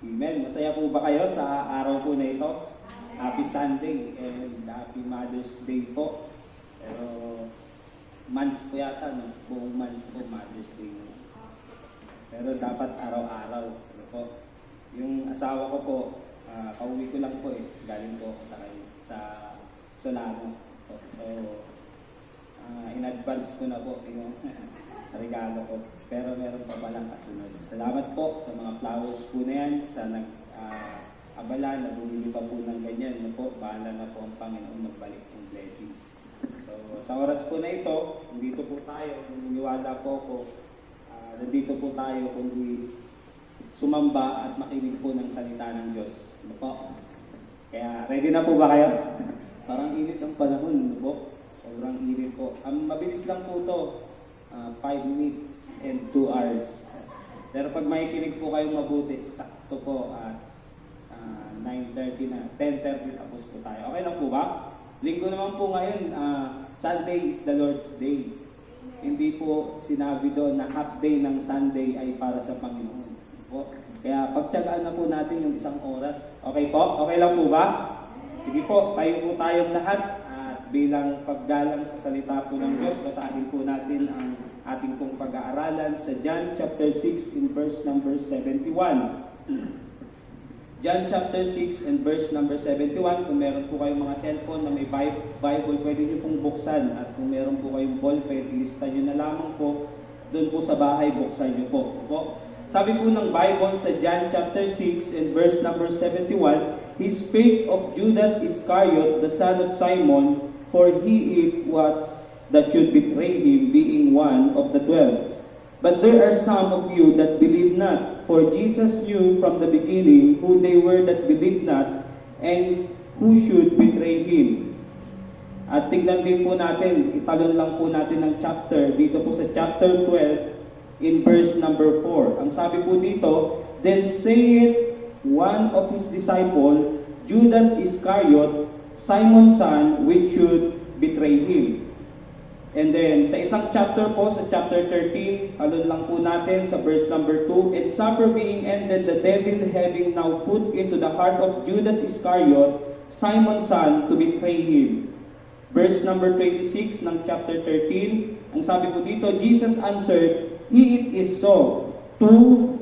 Amen. Masaya po ba kayo sa araw po na ito? Happy Sunday and Happy Mother's Day po. Pero months po yata, no? Buong months po Mother's Day. Pero dapat araw-araw. Ano po? Yung asawa ko po, kauwi ko lang po eh. Galing po ako sa Solano. So, in advance ko na po yung regalo ko. Pero meron pa palang kasunod. Salamat po sa mga flowers po na yan, sa abala na bumili pa po ng ganyan. No po, bahala na po ang Panginoon magbalik ng blessing. So, sa oras po na ito, nandito po tayo, naniniwala po ako, nandito po tayo kundi sumamba at makinig po ng salita ng Diyos. Ano po? Kaya, ready na po ba kayo? Parang init ang panahon, no po? Sobrang init po. Mabilis lang po ito. 5 minutes and 2 hours. Pero pag makikinig po kayong mabuti, sakto po at 9:30 na, 10:30 tapos po tayo. Okay lang po ba? Linggo naman po ngayon, Sunday is the Lord's Day. Hindi po sinabi doon na half day ng Sunday ay para sa Panginoon. Po. Kaya pagtiyagaan na po natin yung isang oras. Okay po? Okay lang po ba? Sige po, tayo po tayong lahat. Bilang paggalang sa salita po ng Diyos, basahin po natin ang ating pong pag-aaralan sa John chapter 6 in verse number 71. John chapter 6 and verse number 71. Kung meron po kayong mga cellphone na may Bible, pwede nyo pong buksan. At kung meron po kayong ballpen, ilista nyo na lamang po. Doon po sa bahay, buksan nyo po. Sabi po ng Bible sa John chapter 6 and verse number 71, He spake of Judas Iscariot, the son of Simon, for he it was that should betray him, being one of the 12. But there are some of you that believe not, for Jesus knew from the beginning who they were that believed not, and who should betray him. At tignan din po natin, italon lang po natin ang chapter, dito po sa chapter 12, in verse number 4. Ang sabi po dito, Then saith one of his disciples, Judas Iscariot, Simon's son, which should betray him. And then, sa isang chapter po, sa chapter 13, talon lang po natin sa verse number 2, And supper being ended, the devil having now put into the heart of Judas Iscariot, Simon's son, to betray him. Verse number 26 ng chapter 13, ang sabi po dito, Jesus answered, He it is so, to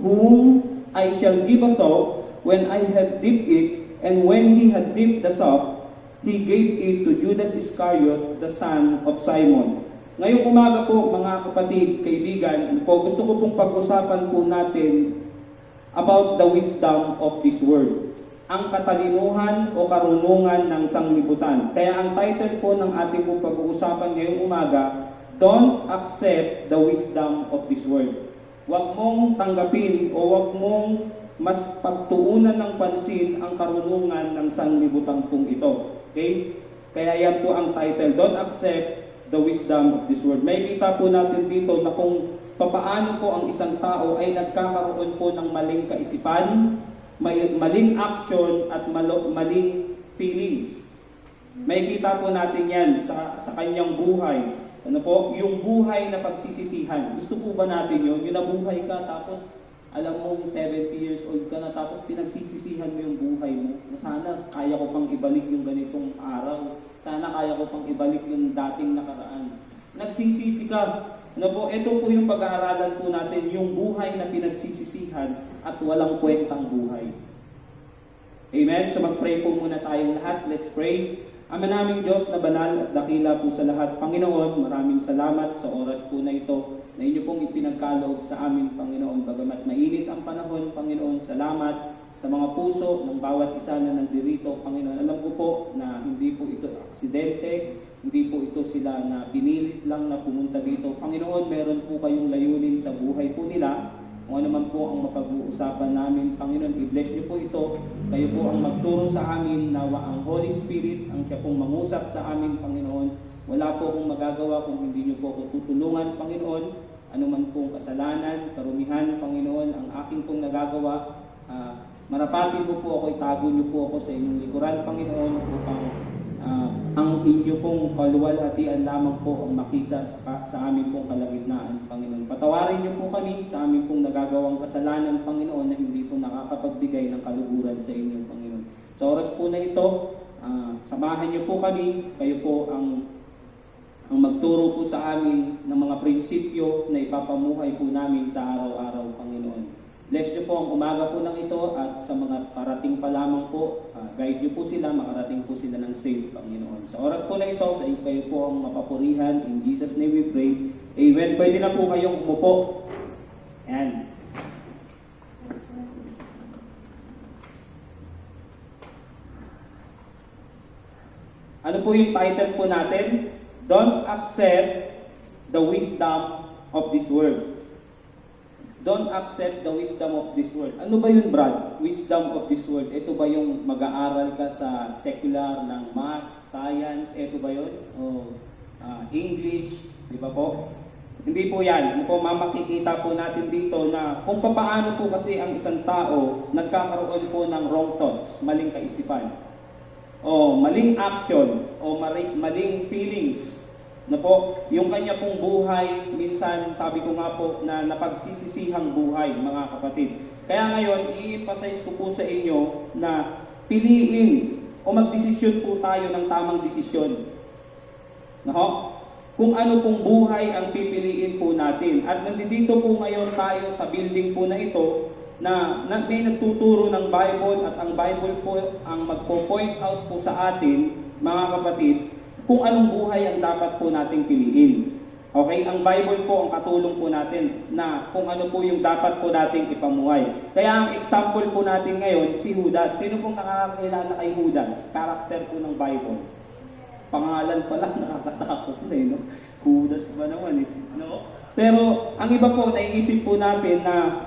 whom I shall give a sop, when I have dipped it, and when he had dipped the sop, he gave it to Judas Iscariot, the son of Simon. Ngayong umaga po, mga kapatid, kaibigan, gusto ko pong pag-usapan po natin about the wisdom of this world. Ang katalinuhan o karunungan ng sanglibutan. Kaya ang title po ng ating pong pag-uusapan ngayong umaga, Don't accept the wisdom of this world. Huwag mong tanggapin o huwag mong mas pagtuunan ng pansin ang karunungan ng sanglibutan pong ito. Okay? Kaya yan po ang title, Don't accept the wisdom of this world. May kita po natin dito na kung papaano po ang isang tao ay nagkakaroon po ng maling kaisipan, maling action at maling feelings. May kita po natin yan sa kanyang buhay. Ano po? Yung buhay na pagsisisihan. Gusto po ba natin yun? Yung nabuhay ka tapos alam mong 70 years old ka na tapos pinagsisisihan mo yung buhay mo. Na sana kaya ko pang ibalik yung ganitong araw. Sana kaya ko pang ibalik yung dating nakaraan. Nagsisisi ka. Ano po? Ito po yung pag-aaralan po natin, yung buhay na pinagsisisihan at walang kwentang buhay. Amen? So mag-pray po muna tayong lahat. Let's pray. Ama naming Diyos na banal at dakila po sa lahat. Panginoon, maraming salamat sa oras po na ito na inyo pong ipinagkaloob sa amin, Panginoon. Bagamat mainit ang panahon, Panginoon, salamat sa mga puso ng bawat isa na nandirito, Panginoon. Alam ko po na hindi po ito aksidente, hindi po ito sila na pinilit lang na pumunta dito. Panginoon, meron po kayong layunin sa buhay po nila. Kung ano man po ang mapag-uusapan namin, Panginoon, i-bless niyo po ito. Kayo po ang magturo sa amin, nawa ang Holy Spirit, ang siya pong mangusap sa amin, Panginoon. Wala po akong magagawa kung hindi niyo po ako tutulungan, Panginoon. Ano man pong kasalanan, karumihan, Panginoon, ang aking pong nagagawa, marapati po ako, itago niyo po ako sa inyong likuran, Panginoon, upang ang inyo pong kaluwalhatian lamang po ang makita sa amin pong kalagitnaan, Panginoon. Patawarin niyo po kami sa amin pong nagagawang kasalanan, Panginoon, na hindi po nakakapagbigay ng kaluguran sa inyo, Panginoon. Sa oras po na ito, samahan niyo po kami, kayo po ang magturo po sa amin ng mga prinsipyo na ipapamuhay po namin sa araw-araw, Panginoon. Bless niyo po ang umaga po ng ito at sa mga parating pa lamang po, guide niyo po sila, makarating po sila ng safe, Panginoon. Sa oras po na ito, sa kayo po ang mapapurihan. In Jesus' name we pray. Amen. Pwede na po kayong umupo. Ayan. Ano po yung title po natin? Don't accept the wisdom of this world. Don't accept the wisdom of this world. Ano ba yun, Brad? Wisdom of this world. Ito ba yung mag-aaral ka sa secular ng math, science? Ito ba yun? O English? Di ba po? Hindi po yan. Ano po, makikita po natin dito na kung paano po kasi ang isang tao nagkakaroon po ng wrong thoughts, maling kaisipan, o maling action, o maling feelings, na po, yung kanya pong buhay, minsan sabi ko nga po na napagsisisihang buhay, mga kapatid. Kaya ngayon, i-emphasize ko po sa inyo na piliin o magdesisyon po tayo ng tamang desisyon. No? Kung ano pong buhay ang pipiliin po natin. At nandito po ngayon tayo sa building po na ito na may nagtuturo ng Bible at ang Bible po ang magpo-point out po sa atin, mga kapatid, kung anong buhay ang dapat po nating piliin. Okay? Ang Bible po ang katulong po natin na kung ano po yung dapat po nating ipamuhay. Kaya ang example po natin ngayon, si Judas. Sino pong nakakakilala kay Judas? Karakter po ng Bible. Pangalan pa lang, nakakatakot na no? Judas ba naman no? Pero ang iba po, naiisip po natin na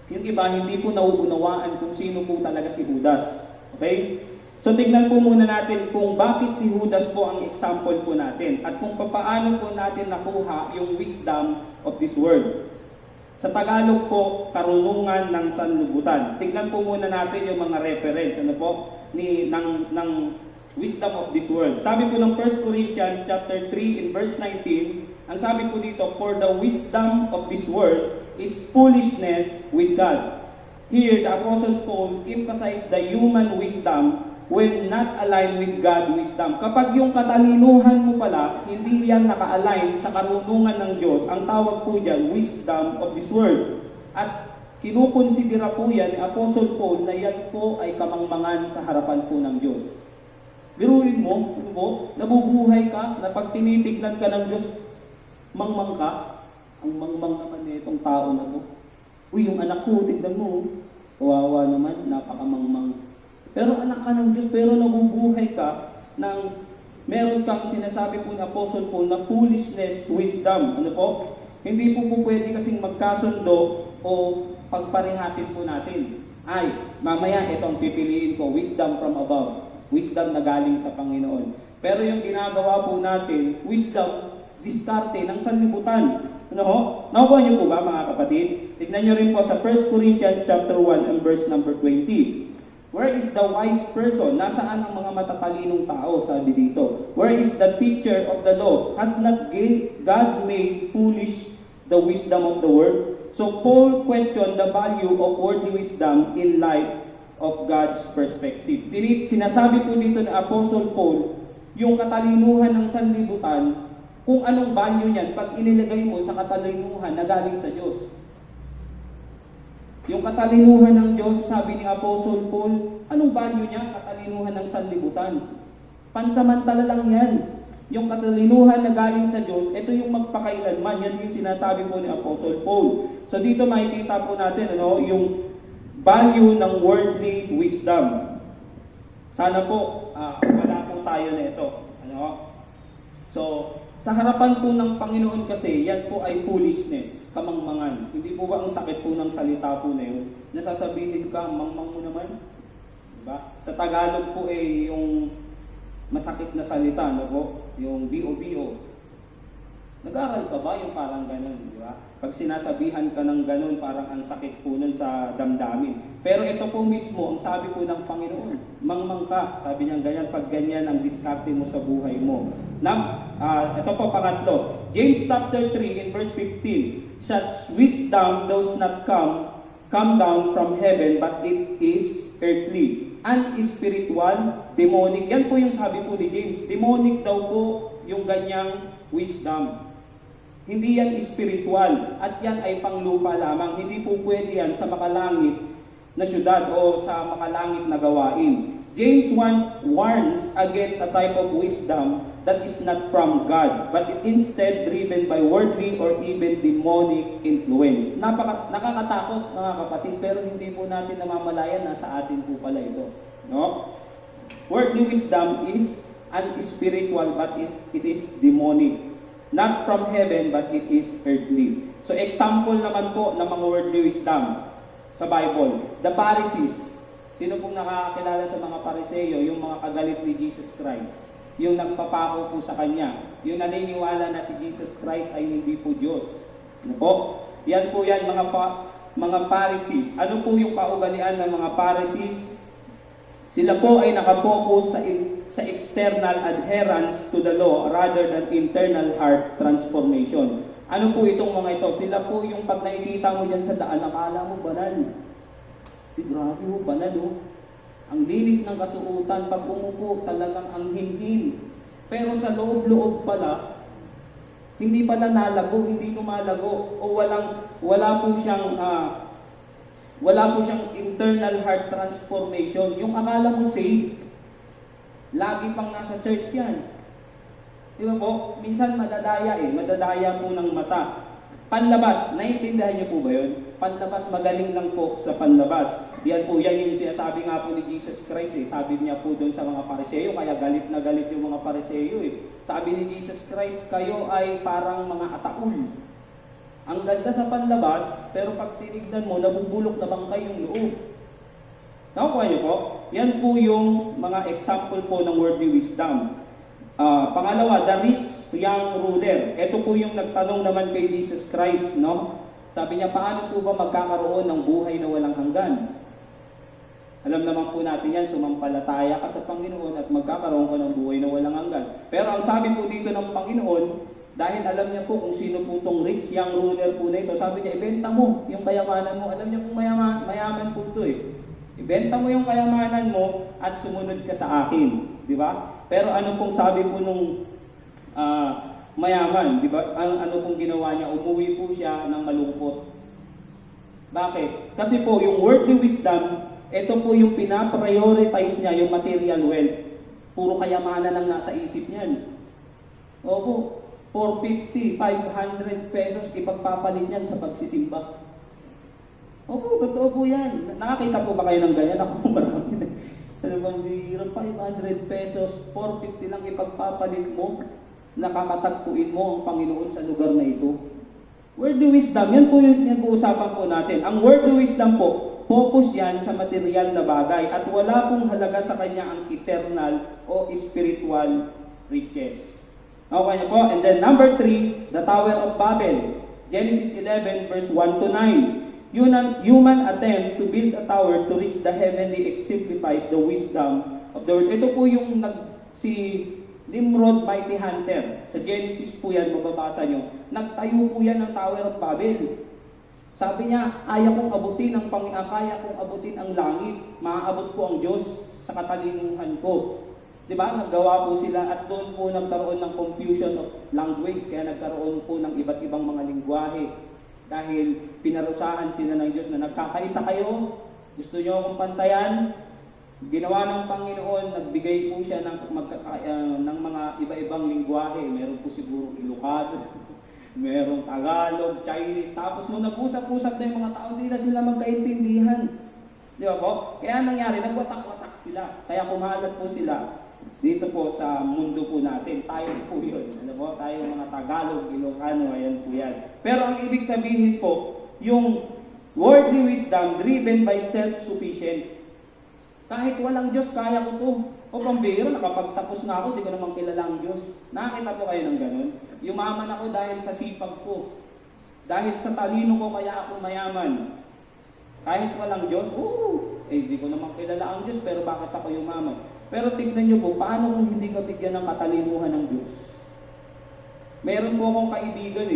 yung iba hindi po nauunawaan kung sino po talaga si Judas. Okay? So tignan po muna natin kung bakit si Judas po ang example po natin at kung paano po natin nakuha yung wisdom of this world. Sa Tagalog po, karunungan ng sanlibutan. Tignan po muna natin yung mga reference ng wisdom of this world. Sabi po ng 1 Corinthians chapter 3 in verse 19, ang sabi po dito, for the wisdom of this world is foolishness with God. Here, the Apostle Paul emphasized the human wisdom when not aligned with God wisdom. Kapag yung katalinuhan mo pala, hindi yan naka-align sa karunungan ng Diyos, ang tawag po dyan, wisdom of this world. At kinukonsidera po yan ni Apostle Paul na yan po ay kamangmangan sa harapan po ng Diyos. Biruin mo, nabubuhay ka, na pag tinitignan ka ng Diyos, mangmang ka. Ang mangmang naman itong tao na to. Uy, yung anak ko, tignan mo, kawawa naman, napakamangmang. Pero anak ka ng Diyos, pero nabubuhay ka ng meron kang sinasabi po ni Apostle Paul na foolishness, wisdom. Ano po? Hindi po pwede kasing magkasundo o pagparehasin po natin. Ay, mamaya itong pipiliin ko, wisdom from above. Wisdom na galing sa Panginoon. Pero yung ginagawa po natin, wisdom, diskarte ng sanlibutan. Ano? Nakuha niyo po ba, mga kapatid? Tignan niyo rin po sa 1 Corinthians chapter 1 and verse number 20. Where is the wise person? Nasaan ang mga matatalinong tao? Sabi dito. Where is the teacher of the law? Has not God made foolish the wisdom of the world? So Paul questioned the value of worldly wisdom in light of God's perspective. Sinasabi po dito ni Apostle Paul, yung katalinuhan ng sanlibutan, kung anong value niyan pag inilagay mo sa katalinuhan na galing sa Diyos. Yung katalinuhan ng Diyos, sabi ni Apostle Paul, anong value niya? Katalinuhan ng sanlibutan. Pansamantala lang yan. Yung katalinuhan na galing sa Diyos, ito yung magpakailanman. Yan yung sinasabi po ni Apostle Paul. So dito makikita po natin yung value ng worldly wisdom. Sana po, wala po tayo nito. So, sa harapan po ng Panginoon kasi, yan po ay foolishness, kamangmangan. Hindi po ba ang sakit po ng salita po na yun? Nasasabihin ka, mangmang mo naman. Diba? Sa Tagalog po yung masakit na salita, no po? Yung B.O.B.O. Nag-aaral ka ba yung parang ganun, di ba? Pag sinasabihan ka ng ganun, parang ang sakit po nun sa damdamin. Pero ito po mismo, ang sabi po ng Panginoon, mangmang ka, sabi niya ganyan, pag ganyan ang diskarte mo sa buhay mo. Ito po pangatlo, James chapter 3 in verse 15, such wisdom does not come down from heaven, but it is earthly, unspiritual, demonic. Yan po yung sabi po ni James, demonic daw po yung ganyang wisdom. Hindi yan spiritual at yan ay panglupa lamang. Hindi po pwede yan sa makalangit na syudad o sa makalangit na gawain. James warns against a type of wisdom that is not from God, but instead driven by worldly or even demonic influence. Nakakatakot mga kapatid, pero hindi po natin namamalayan na sa atin po pala ito. No? Worldly wisdom is unspiritual, but it is demonic. Not from heaven, but it is earthly. So example naman po ng mga worldly wisdom sa Bible. The Pharisees. Sino pong nakakilala sa mga Pariseo? Yung mga kagalit ni Jesus Christ. Yung nagpapako po sa Kanya. Yung naniniwala na si Jesus Christ ay hindi po Diyos. Ano po? Yan po yan, mga Pharisees. Ano po yung kaugalian ng mga Pharisees? Sila po ay nakapokus sa external adherence to the law rather than internal heart transformation. Ano po itong mga ito? Sila po yung pag nakikita mo dyan sa daan, akala mo banal. Grabe mo, banal oh. Ang linis ng kasuotan, pag umupo, talagang ang hinhin. Pero sa loob-loob pala, hindi pala nalago, hindi lumalago, o wala po siyang internal heart transformation. Yung akala mo safe, lagi pang nasa church yan. Di ba po? Minsan madadaya po ng mata. Panlabas, naiintindihan niyo po ba yun? Panlabas, magaling lang po sa panlabas. Yan po, yan yung sinasabi nga po ni Jesus Christ Sabi niya po doon sa mga Pariseo, kaya galit na galit yung mga Pariseo Sabi ni Jesus Christ, kayo ay parang mga ataul. Ang ganda sa panlabas, pero pag tinignan mo, nabubulok na bangkay yung loob. Nakukuha niyo po? Yan po yung mga example po ng worldly wisdom. Pangalawa, the rich young ruler. Ito po yung nagtanong naman kay Jesus Christ, no? Sabi niya, paano po ba magkakaroon ng buhay na walang hanggan? Alam naman po natin yan, sumampalataya ka sa Panginoon at magkakaroon ka ng buhay na walang hanggan. Pero ang sabi po dito ng Panginoon, dahil alam niya po kung sino po itong rich young ruler po na ito, sabi niya, ibenta mo yung kayamanan mo. Alam niya po mayaman po ito Ibenta mo yung kayamanan mo at sumunod ka sa akin. Di ba? Pero ano pong sabi po nung mayaman? Di ba? Ano pong ginawa niya? Umuwi po siya ng malungkot. Bakit? Kasi po yung worldly wisdom, ito po yung pinaprioritize niya, yung material wealth. Puro kayamanan lang nasa isip niyan. Opo. 450, 500 pesos ipagpapalit niyan sa pagsisimba. Opo, totoo po yan. Nakakita po ba kayo ng ganyan? Ako po marami. Ano bang bihira? 500 pesos, 450 lang ipagpapalit mo, nakakatagpuin mo ang Panginoon sa lugar na ito. Worldly wisdom, yan po yung pinag-uusapan po natin. Ang worldly wisdom po, focus yan sa material na bagay at wala pong halaga sa kanya ang eternal o spiritual riches. Okay po? And then number 3, the Tower of Babel. Genesis 11 verse 1 to 9. Human attempt to build a tower to reach the heavenly exemplifies the wisdom of the world. Ito po yung si Nimrod, mighty hunter. Sa Genesis po yan, mababasa nyo. Nagtayo po yan ng Tower of Babel. Sabi niya, kaya kong abutin ang langit. Maaabot ko ang Diyos sa katalinuhan ko. Diba? Naggawa po sila at doon po nagkaroon ng confusion of language. Kaya nagkaroon po ng iba't ibang mga lingwahe. Dahil pinarusahan sila ng Diyos na nagkakaisa kayo, gusto nyo akong pantayan, ginawa ng Panginoon, nagbigay po siya ng mga iba-ibang lingwahe. Meron po siguro Ilocano, merong Tagalog, Chinese, tapos nung nag-usap-usap na yung mga tao, hindi na sila magkaintindihan. Di ba po? Kaya nangyari, nagwatak-watak sila. Kaya kumalat po sila dito po sa mundo po natin. Tayo po yun. Ano po? Tayo mga Tagalog, Ilocano, ayan po yan. Pero ang ibig sabihin po, yung worldly wisdom driven by self-sufficient. Kahit walang Diyos, kaya ko to. O pambira, nakapagtapos na ako, di ko naman kilala ang Diyos. Nakakita po kayo ng ganun? Yumaman ako dahil sa sipag ko. Dahil sa talino ko, kaya ako mayaman. Kahit walang Diyos, di ko naman kilala ang Diyos, pero bakit ako yumaman? Pero tignan nyo po, paano kung hindi ka bigyan ng katalinuhan ng Diyos? Meron po akong kaibigan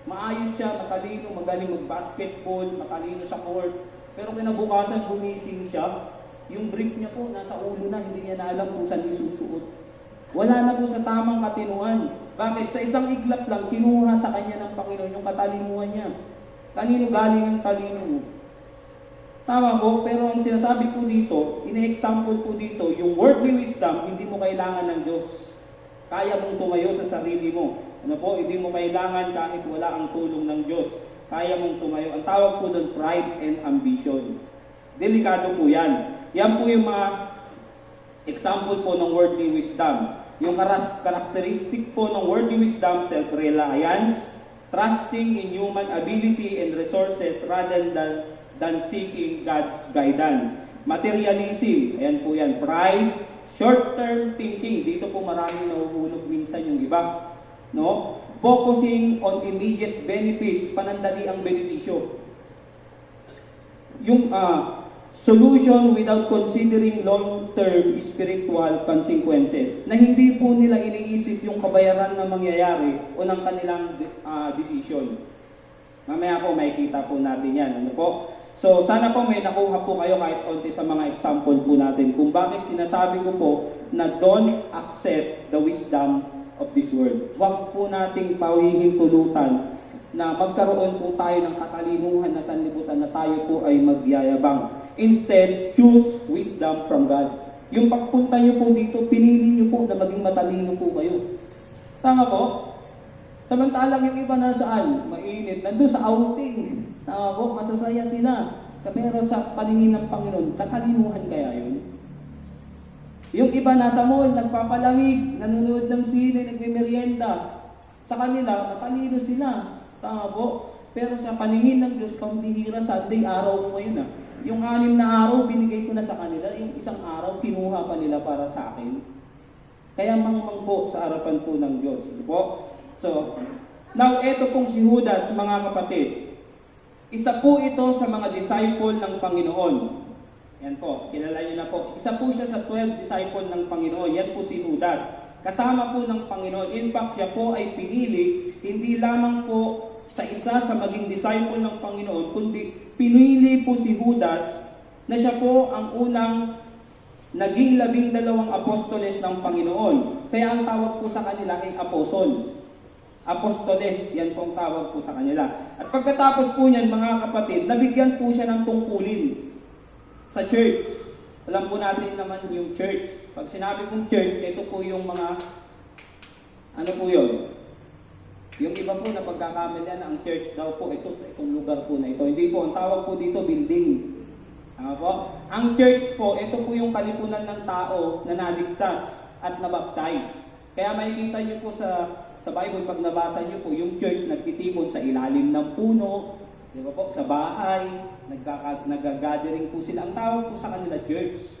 Maayos siya, matalino, magaling mag-basketball, matalino sa court. Pero kinabukasan, gumising siya. Yung brief niya po, nasa ulo na, hindi niya na alam kung saan isusuot. Wala na po sa tamang katinuan. Bakit? Sa isang iglap lang, kinuha sa kanya ng Panginoon yung katalinuhan niya. Kanino galing ang talino mo? Tama po, pero ang sinasabi po dito, ine-example po dito, yung worldly wisdom, hindi mo kailangan ng Diyos. Kaya mong tumayo sa sarili mo. Hindi mo kailangan kahit wala ang tulong ng Diyos. Kaya mong tumayo. Ang tawag po doon, pride and ambition. Delikado po yan. Yan po yung mga example po ng worldly wisdom. Yung characteristic po ng worldly wisdom, self-reliance, trusting in human ability and resources rather than seeking God's guidance. Materialism, ayan po yan, pride, short-term thinking, dito po maraming nahuhulog minsan yung iba. No? Focusing on immediate benefits, panandali ang benepisyo. Yung solution without considering long-term spiritual consequences, na hindi po nila iniisip yung kabayaran na mangyayari o ng kanilang decision. Mamaya po makikita po natin yan. Ano po? So, sana po may nakuha po kayo kahit konti sa mga example po natin kung bakit sinasabi ko po na don't accept the wisdom of this world. Huwag po nating pahihintulutan na magkaroon po tayo ng katalinuhan na sanlibutan na tayo po ay magyayabang. Instead, choose wisdom from God. Yung pagpunta nyo po dito, pinili nyo po na maging matalino po kayo. Tama po? Samantalang yung iba nasaan? Mainit. Nandun sa outing. Tama po? Masasaya sila. Pero sa paningin ng Panginoon, katalinuhan kaya yun? Yung iba nasa mall, nagpapalamig, nanonood ng sine, nagme-merienda. Sa kanila, matalino sila. Tama po? Pero sa paningin ng Diyos, pambihira, Sunday, araw mo ngayon Yung 6 na araw, binigay ko na sa kanila. Yung isang araw, kinuha pa nila para sa akin. Kaya mangmang po sa harapan po ng Diyos. Po? So, now, eto pong si Judas, mga kapatid. Isa po ito sa mga disciple ng Panginoon. Yan po, kilala niyo na po. Isa po siya sa 12 disciple ng Panginoon. Yan po si Judas. Kasama po ng Panginoon. In fact, siya po ay pinili, hindi lamang po sa isa sa maging disciple ng Panginoon, kundi pinili po si Judas na siya po ang unang naging 12 apostoles ng Panginoon. Kaya ang tawag po sa kanila ay apostol. Apostoles, yan po ang tawag po sa kanila. At pagkatapos po niyan, mga kapatid, nabigyan po siya ng tungkulin sa church. Alam po natin naman yung church. Pag sinabi pong church, ito po yung mga, ano po yun? Yung iba po na pagkakamalian, ang church daw po, itong lugar po na ito. Hindi po, ang tawag po dito, building. Po? Ang church po, ito po yung kalipunan ng tao na naligtas at nabaptize. Kaya makikita niyo po sa Bible, pag nabasa niyo po, yung church nagtitipon sa ilalim ng puno, di ba po, sa bahay, nag-gathering po sila. Ang tawag po sa kanila church.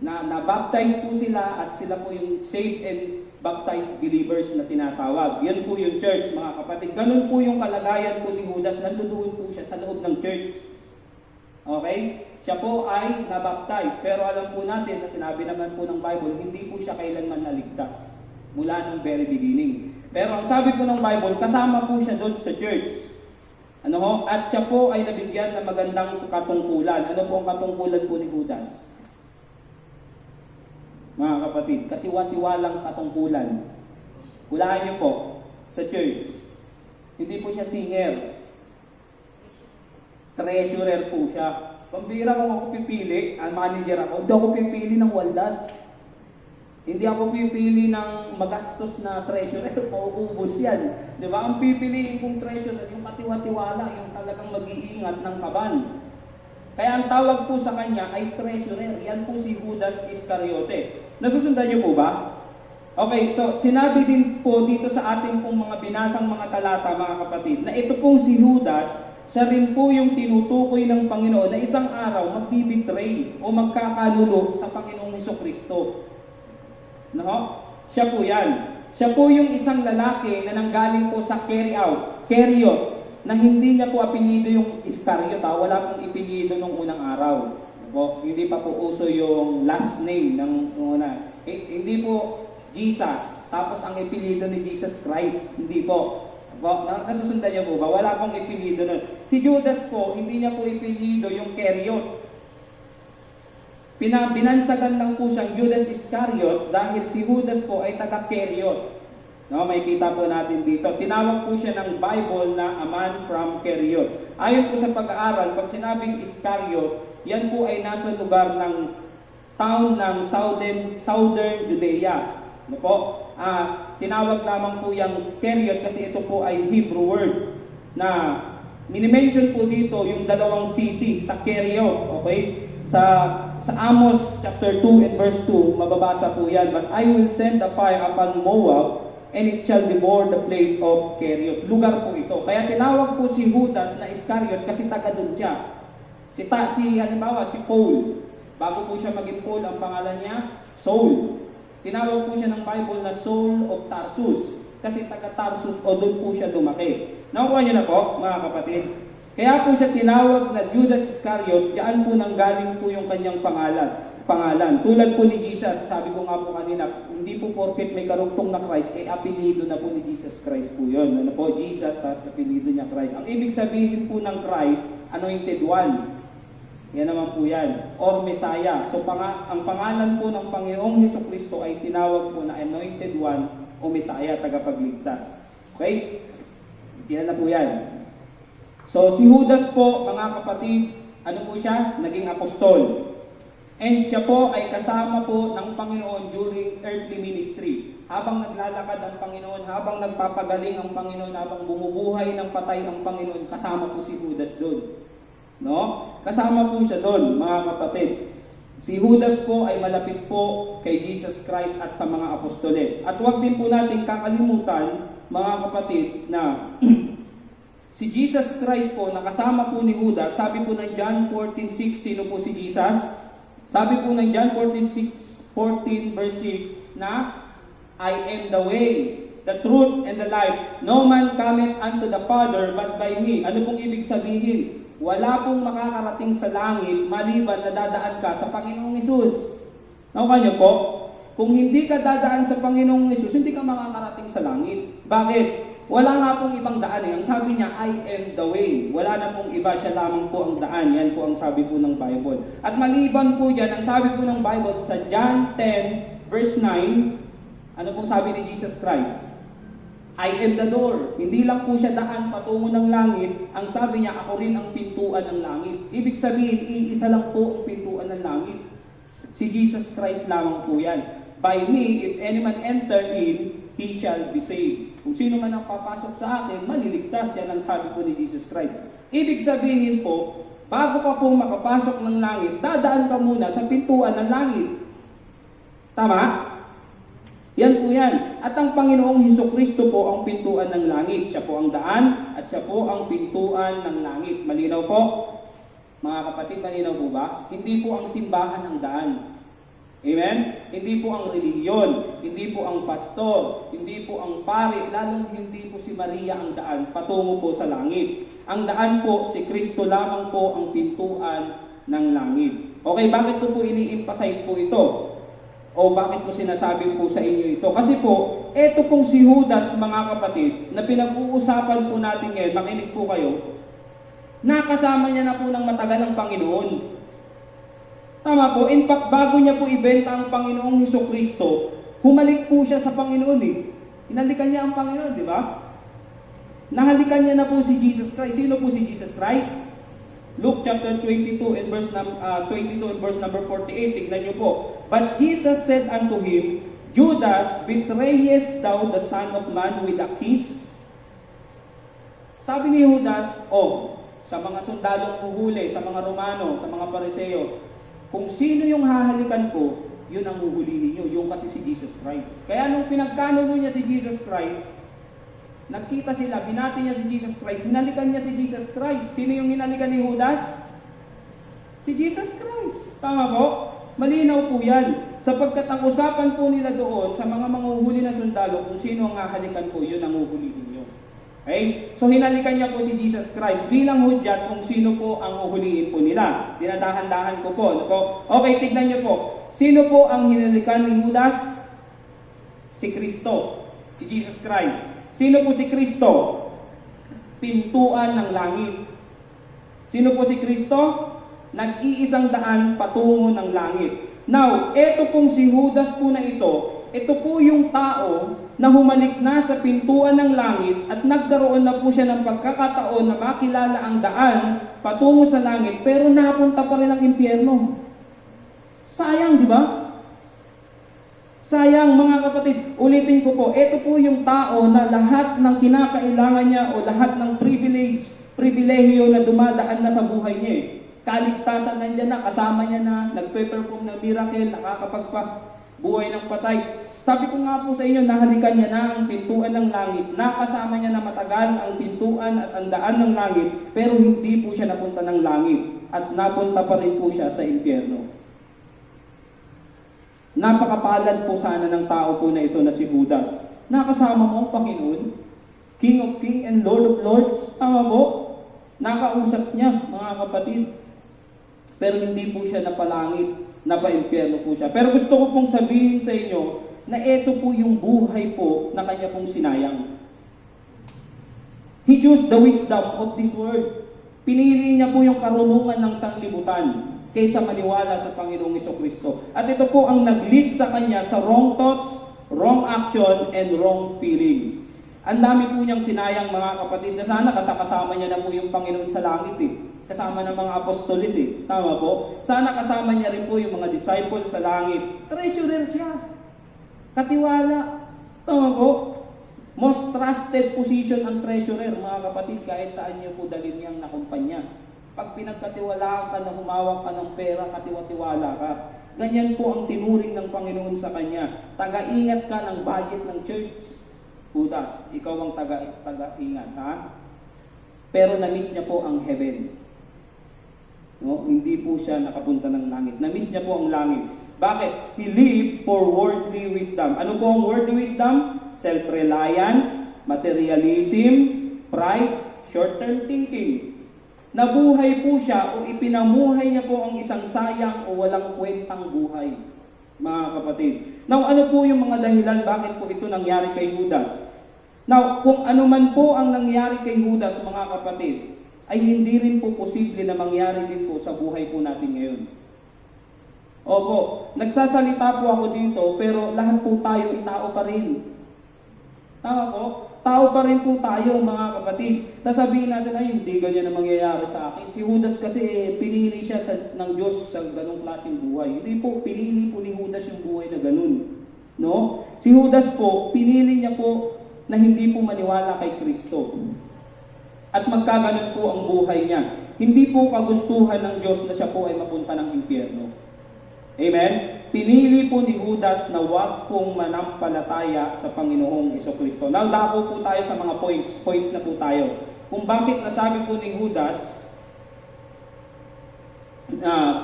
Na-baptize po sila at sila po yung saved and baptized believers na tinatawag. Yan po yung church, mga kapatid. Ganun po yung kalagayan po ni Judas. Nandoon po siya sa loob ng church. Okay? Siya po ay nabaptize. Pero alam po natin na sinabi naman po ng Bible, hindi po siya kailanman naligtas mula ng very beginning. Pero ang sabi po ng Bible, kasama po siya doon sa church. At siya po ay nabigyan ng magandang katungkulan. Ano po ang katungkulan po ni Judas? Mga kapatid, katiwa-tiwalang katungkulan. Hulaan niyo po sa church. Hindi po siya singer. Treasurer po siya. Pambira kung ako pipili, ang manager ako, hindi ako pipili ng waldas. Hindi ako pipili ng magastos na treasurer, mauubos yan. Di ba? Ang pipiliin kong treasurer, yung katiwa-tiwala, yung talagang mag-iingat ng kaban. Kaya ang tawag po sa kanya ay treasurer. Yan po si Judas Iscariote. Nasusundan niyo po ba? Okay, so sinabi din po dito sa ating pong mga binasang mga talata, mga kapatid, na ito pong si Judas siya rin po yung tinutukoy ng Panginoon na isang araw magbibitray o magkakalulo sa Panginoong Hesukristo. No? Siya po yan. Siya po yung isang lalaki na nanggaling po sa Keriot, na hindi niya po apelido yung Iscariot. Wala pong apelido nung unang araw. Po, hindi pa po uso yung last name ng una. Hindi po Jesus, tapos ang apelido ni Jesus Christ. Hindi po. Nasusundan niyo po ba? Wala pong apelido nun. Si Judas po, hindi niya po apelido yung Keriot. Binansagan lang po siyang Judas Iscariot dahil si Judas po ay taga-Keriot. No, may kita po natin dito. Tinawag po siya ng Bible na a man from Keriot. Ayon po sa pag-aaral, pag sinabing Iscariot, yan po ay nasa lugar ng town ng Southern Judea. Ano po? Tinawag lamang po yung Keriot kasi ito po ay Hebrew word na minimension po dito yung dalawang city sa Keriot. Okay? Sa Amos chapter 2 and verse 2, mababasa po yan, but I will send a fire upon Moab and it shall devour the place of Keriot. Lugar po ito. Kaya tinawag po si Judas na Iscariot kasi taga doon siya. Halimbawa, si Paul. Bago po siya maging Paul, ang pangalan niya, Saul. Tinawag po siya ng Bible na Saul of Tarsus. Kasi taga Tarsus o doon po siya lumaki. Nakuha niyo na po, mga kapatid. Kaya po siya tinawag na Judas Iscariot, diyan po nanggaling po yung kanyang pangalan. Tulad po ni Jesus, sabi ko nga po kanina, hindi po porket may karugtong na Christ, apelido na po ni Jesus Christ po yun. Ano po, Jesus, tapos apelido niya Christ. Ang ibig sabihin po ng Christ, anointed one. Yan naman po yan. Or Messiah. So ang pangalan po ng Panginoong Hesukristo ay tinawag po na anointed one o Messiah, tagapagligtas. Okay? Yan na po yan. So si Judas po, mga kapatid, ano po siya? Naging apostol. And siya po ay kasama po ng Panginoon during earthly ministry. Habang naglalakad ang Panginoon, habang nagpapagaling ang Panginoon, habang bumubuhay ng patay ang Panginoon, kasama po si Judas doon. No? Kasama po siya doon, mga kapatid. Si Judas po ay malapit po kay Jesus Christ at sa mga apostoles. At huwag din po natin kakalimutan, mga kapatid, na si Jesus Christ po, nakasama po ni Judas, sabi po ng John 14:6, sino po si Jesus? Sabi po ng John 14 verse 6 na, I am the way, the truth, and the life. No man cometh unto the Father but by me. Ano pong ibig sabihin? Wala pong makakarating sa langit maliban na dadaan ka sa Panginoong Hesus. Nakuha niyo po? Kung hindi ka dadaan sa Panginoong Hesus, hindi ka makakarating sa langit. Bakit? Wala nga pong ibang daan eh. Ang sabi niya, I am the way. Wala na pong iba, siya lamang po ang daan. Yan po ang sabi po ng Bible. At maliban po dyan, ang sabi po ng Bible sa John 10 verse 9, ano pong sabi ni Jesus Christ? I am the door. Hindi lang po siya daan patungo ng langit. Ang sabi niya, ako rin ang pintuan ng langit. Ibig sabihin, iisa lang po ang pintuan ng langit. Si Jesus Christ lamang po yan. By me, if any man enter in, he shall be saved. Kung sino man ang papasok sa akin, maliligtas. Yan ang sabi po ni Jesus Christ. Ibig sabihin po, bago ka po makapasok ng langit, dadaan ka muna sa pintuan ng langit. Tama? Yan po yan. At ang Panginoong Hesukristo po ang pintuan ng langit. Siya po ang daan at siya po ang pintuan ng langit. Malinaw po? Mga kapatid, malinaw po ba? Hindi po ang simbahan ang daan. Amen? Hindi po ang relihiyon, hindi po ang pastor, hindi po ang pari, lalong hindi po si Maria ang daan patungo po sa langit. Ang daan po, si Kristo lamang po ang pintuan ng langit. Okay, bakit ko po ini-emphasize po ito? O bakit ko sinasabi po sa inyo ito? Kasi po, eto pong si Judas, mga kapatid, na pinag-uusapan po natin ngayon, makinig po kayo, nakasama niya na po ng matagal ang Panginoon. Tama po, in fact, bago niya po ibenta ang Panginoong Hesukristo, humalik po siya sa Panginoon eh. Hinalikan niya ang Panginoon, di ba? Nahalikan niya na po si Jesus Christ. Sino po si Jesus Christ? Luke chapter 22 and verse number 48, tignan niyo po. But Jesus said unto him, Judas, betrayest thou the Son of Man with a kiss? Sabi ni Judas, sa mga sundalong huhuli, sa mga Romano, sa mga Pariseo, kung sino yung hahalikan ko, yun ang huhulihin nyo, yung kasi si Jesus Christ. Kaya nung pinagkanulo niya si Jesus Christ, Nagkita sila, binati niya si Jesus Christ, hinalikan niya si Jesus Christ. Sino yung hinalikan ni Judas? Si Jesus Christ. Tama po? Malinaw po yan. Sapagkat ang usapan po nila doon sa mga manguhuli na sundalo, kung sino ang hahalikan po, yun ang uhulihin nyo. Okay? So hinalikan niya po si Jesus Christ bilang hudyat kung sino po ang uhulihin po nila. Dinadahan-dahan ko po. Ano po? Okay, tignan niyo po. Sino po ang hinalikan ni Judas? Si Kristo. Si Jesus Christ. Sino po si Kristo? Pintuan ng langit. Sino po si Kristo? Nag-iisang daan patungo ng langit. Now, eto pong si Judas po na ito po yung tao na humalik na sa pintuan ng langit at nagkaroon na po siya ng pagkakataon na makilala ang daan patungo sa langit, pero napunta pa rin ang impyerno. Sayang, di ba? Sayang, mga kapatid. Ulitin ko po, ito po yung tao na lahat ng kinakailangan niya o lahat ng pribilehiyo na dumadaan na sa buhay niya. Kaligtasan nandiyan na, kasama niya na, nagpe-perform ng miracle, nakakapagpabuhay ng patay. Sabi ko nga po sa inyo, nahalikan niya na ang pintuan ng langit, nakasama niya na matagal ang pintuan at ang daan ng langit, pero hindi po siya napunta ng langit at napunta pa rin po siya sa impyerno. Napakapalad po sana ng tao po na ito na si Judas. Nakasama mo ang Panginoon, King of Kings and Lord of Lords. Tama po? Nakausap niya, mga kapatid. Pero hindi po siya napalangit, napaimpyerno po siya. Pero gusto ko pong sabihin sa inyo na ito po yung buhay po na kanya pong sinayang. He chose the wisdom of this world. Pinili niya po yung karunungan ng sanglibutan kaysa maniwala sa Panginoong Jesucristo. At ito po ang nag-lead sa kanya sa wrong thoughts, wrong action, and wrong feelings. Ang dami po niyang sinayang, mga kapatid, na sana kasama niya na po yung Panginoon sa langit Kasama ng mga apostolis Tama po? Sana kasama niya rin po yung mga disciples sa langit. Treasurer siya. Katiwala. Tama po? Most trusted position ang treasurer, mga kapatid, kahit saan niyo po dalhin niyang nakumpanya. Pag pinagkatiwalaan ka na humawak ka ng pera, katiwatiwala ka. Ganyan po ang tinuring ng Panginoon sa kanya. Taga-ingat ka ng budget ng church. Judas, ikaw ang taga-ingat, ha? Pero na-miss niya po ang heaven. No? Hindi po siya nakapunta ng langit. Na-miss niya po ang langit. Bakit? He lived for worldly wisdom. Ano po ang worldly wisdom? Self-reliance, materialism, pride, short-term thinking. Nabuhay po siya o ipinamuhay niya po ang isang sayang o walang kwentang buhay, mga kapatid. Now, ano po yung mga dahilan bakit po ito nangyari kay Judas? Now, kung ano man po ang nangyari kay Judas, mga kapatid, ay hindi rin po posible na mangyari din po sa buhay po natin ngayon. Opo, nagsasalita po ako dito, pero lahat po tayo ay tao pa rin. Tama po? Tao pa rin po tayo, mga kapatid. Sasabihin natin, ay hindi ganyan na mangyayari sa akin. Si Judas kasi pinili siya ng Diyos sa ganong klaseng buhay. Hindi po, pinili po ni Judas yung buhay na ganun. No? Si Judas po, pinili niya po na hindi po maniwala kay Kristo. At magkaganon po ang buhay niya. Hindi po kagustuhan ng Diyos na siya po ay mapunta ng impyerno. Amen? Pinili po ni Judas na huwag pong manampalataya sa Panginoong Jesucristo. Now, dako po tayo sa mga points na po tayo. Kung bakit nasabi po ni Judas,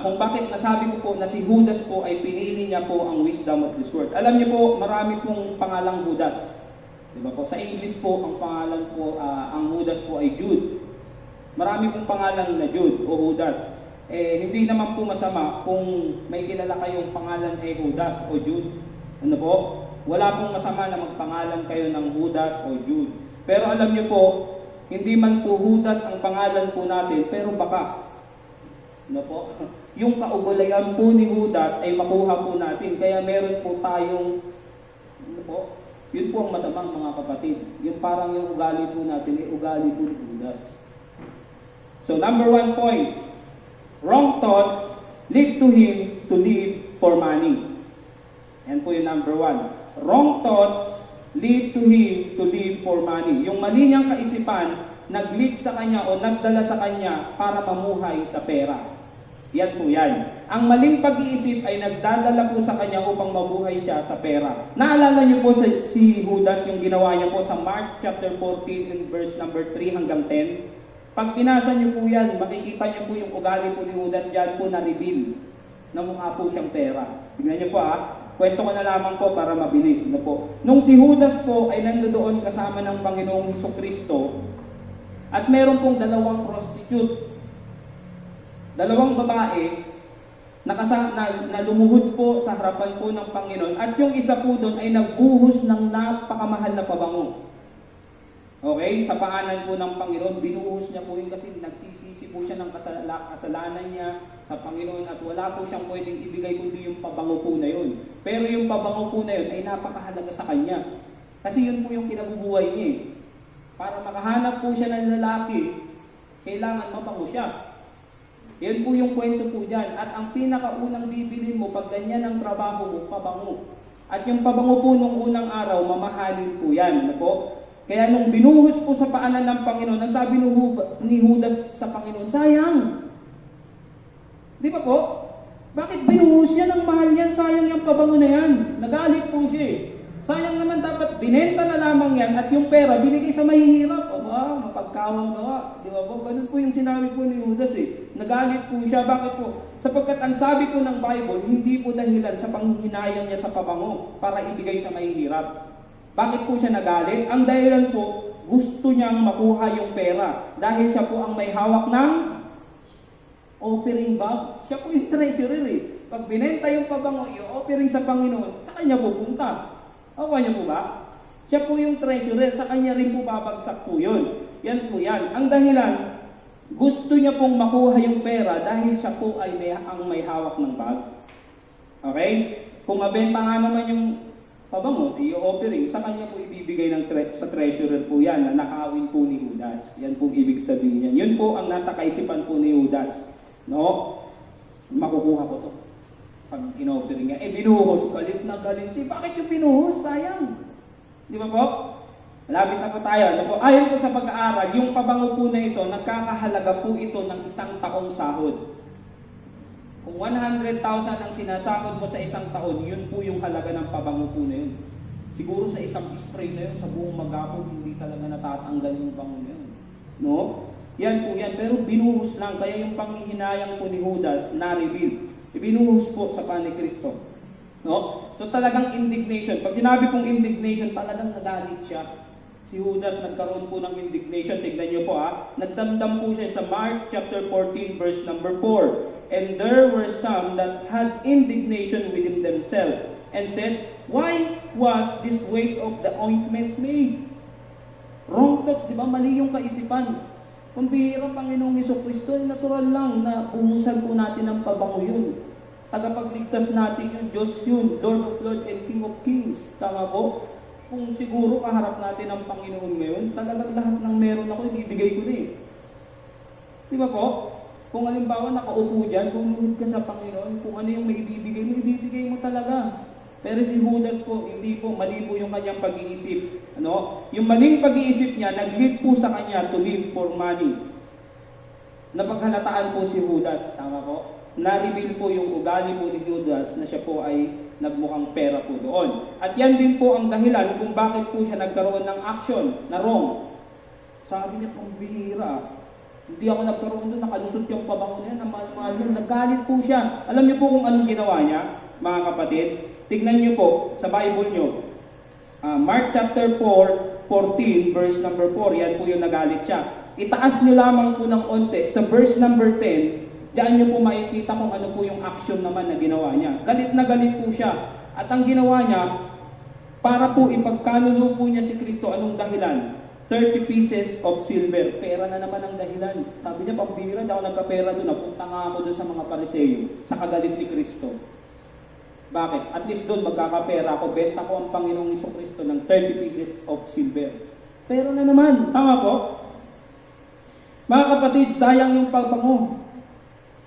kung bakit nasabi ko po na si Judas po ay pinili niya po ang wisdom of this world. Alam niyo po, marami pong pangalang Judas. Diba po? Sa English po, ang pangalan po, ang Judas po ay Jude. Marami pong pangalan na Jude o Judas. Hindi naman po masama kung may kilala kayong pangalan ay Judas o Jude. Ano po? Wala pong masama na magpangalan kayo ng Judas o Jude. Pero alam niyo po, hindi man po Judas ang pangalan po natin, pero baka. Ano po? Yung kaugalian po ni Judas ay makuha po natin. Kaya meron po tayong, ano po? Yun po ang masamang, mga kapatid. Yung parang yung ugali po natin ay ugali po ni Judas. So, number 1 point. Wrong thoughts lead to him to live for money. Yan po yung number 1. Wrong thoughts lead to him to live for money. Yung mali niyang kaisipan, nag-lead sa kanya o nagdala sa kanya para mamuhay sa pera. Yan po yan. Ang maling pag-iisip ay nagdadala po sa kanya upang mabuhay siya sa pera. Naalala niyo po si Judas, yung ginawa niya po sa Mark chapter 14 and verse number 3 hanggang 10. Pag pinasa niyo po yan, makikita niyo po yung ugali po ni Judas, dyan po na-reveal na mukha po siyang pera. Tingnan niyo po kwento ko na lamang po para mabilis. Po. Nung si Judas po ay nandoon kasama ng Panginoong Hesukristo, at meron pong dalawang prostitute, dalawang babae na lumuhod po sa harapan po ng Panginoon, at yung isa po doon ay nagbuhos ng napakamahal na pabango. Okay? Sa paanan po ng Panginoon, binuhos niya po yun kasi nagsisisi po siya ng kasalanan niya sa Panginoon at wala po siyang pwedeng ibigay kundi yung pabango po na yun. Pero yung pabango po na yun ay napakahalaga sa kanya. Kasi yun po yung kinabubuhay niya. Para makahanap po siya ng lalaki, kailangan mabango siya. Yan po yung kwento po dyan. At ang pinakaunang bibilin mo pag ganyan ang trabaho mo, pabango. At yung pabango po nung unang araw, mamahalin po yan. Po? Kaya nung binuhos po sa paanan ng Panginoon, ang sabi ni Judas sa Panginoon, sayang. Di ba po? Bakit binuhos niya ng mahal yan? Sayang yung pabango na yan. Nagalit po siya. Sayang naman dapat binenta na lamang yan at yung pera binigay sa mahihirap. Aba, mapagkawang gawa. Di ba po? Ganun po yung sinabi po ni Judas Nagalit po siya. Bakit po? Sapagkat ang sabi po ng Bible, hindi po dahilan sa panghihinayang niya sa pabango para ibigay sa mahihirap. Bakit po siya nagalit? Ang dahilan po, gusto niyang makuha yung pera dahil siya po ang may hawak ng offering bag. Siya po yung treasurer Pag binenta yung pabango, i-offering sa Panginoon, sa kanya pupunta. Ako niyo po ba? Siya po yung treasurer, sa kanya rin po babagsak po yun. Yan po yan. Ang dahilan, gusto niya pong makuha yung pera dahil siya po ay ang may hawak ng bag. Okay? Kung mabenta nga naman yung pabango, i-offering, sa kanya po ibibigay sa treasurer po yan na nakawin po ni Judas. Yan po ibig sabihin yan. Yun po ang nasa kaisipan po ni Judas. No? Makukuha ko to. Pag in-offering niya, binuhos. Galit na galit siya. Bakit yung binuhos? Sayang. Di ba po? Malapit na po tayo. Ayon po sa pag-aaral, yung pabango po na ito, nagkakahalaga po ito ng 1 taong sahod. Kung 100,000 ang sinasahod mo sa 1 taon, yun po yung halaga ng pabango po na yun. Siguro sa isang spray na yun, sa buong maghapon, hindi talaga natatanggal yung bango na yun. No? Yan po yan. Pero binuhos lang. Kaya yung panghihinayang po ni Judas, na-reveal. Ibinuhos po sa pan ni Kristo. No? So talagang indignation. Pag sinabi pong indignation, talagang nagalit siya. Si Judas nagkaroon po ng indignation. Tignan niyo po Nagdamdam po siya sa Mark chapter 14 verse number 4. And there were some that had indignation within themselves and said, why was this waste of the ointment made? Wrong thoughts, di ba? Mali yung kaisipan. Kung bihira Panginoong Hesukristo, natural lang na uhusan po natin ng pabango yun. Tagapagligtas natin yung Diyos yun, Lord of Lords and King of Kings. Tama po? Kung siguro kaharap natin ang Panginoon ngayon, talagang lahat ng meron ako, ibibigay ko na Di ba po? Kung halimbawa nakaupo dyan, luluhod ka sa Panginoon, kung ano yung ibibigay mo talaga. Pero si Judas po, hindi po, mali po yung kanyang pag-iisip. Yung maling pag-iisip niya, nag-lead po sa kanya to live for money. Napaghalataan po si Judas, tama po? Na-reveal po yung ugali po ni Judas na siya po ay nagmukhang pera po doon. At yan din po ang dahilan kung bakit po siya nagkaroon ng action na wrong. Sabi niya, pambihira. Hindi ako nagkaroon doon, nakalusot yung pabango niya, na mahal-mahal yun. Nagalit po siya. Alam niyo po kung anong ginawa niya, mga kapatid? Tignan niyo po sa Bible niyo. Mark chapter 14, verse number 4, yan po yung nagalit siya. Itaas niyo lamang po ng onte. Sa verse number 10, diyan niyo po makikita kung ano po yung action naman na ginawa niya. Galit na galit po siya. At ang ginawa niya, para po ipagkanulo po niya si Kristo, anong dahilan? 30 pieces of silver. Pera na naman ang dahilan. Sabi niya, pambira, di ako nagkapera doon. Napunta nga ako doon sa mga Pariseyo, sa kagalit ni Kristo. Bakit? At least doon magkakapera ako. Benta ko ang Panginoong Hesukristo ng 30 pieces of silver. Pera na naman. Tama po? Mga kapatid, sayang yung pabango.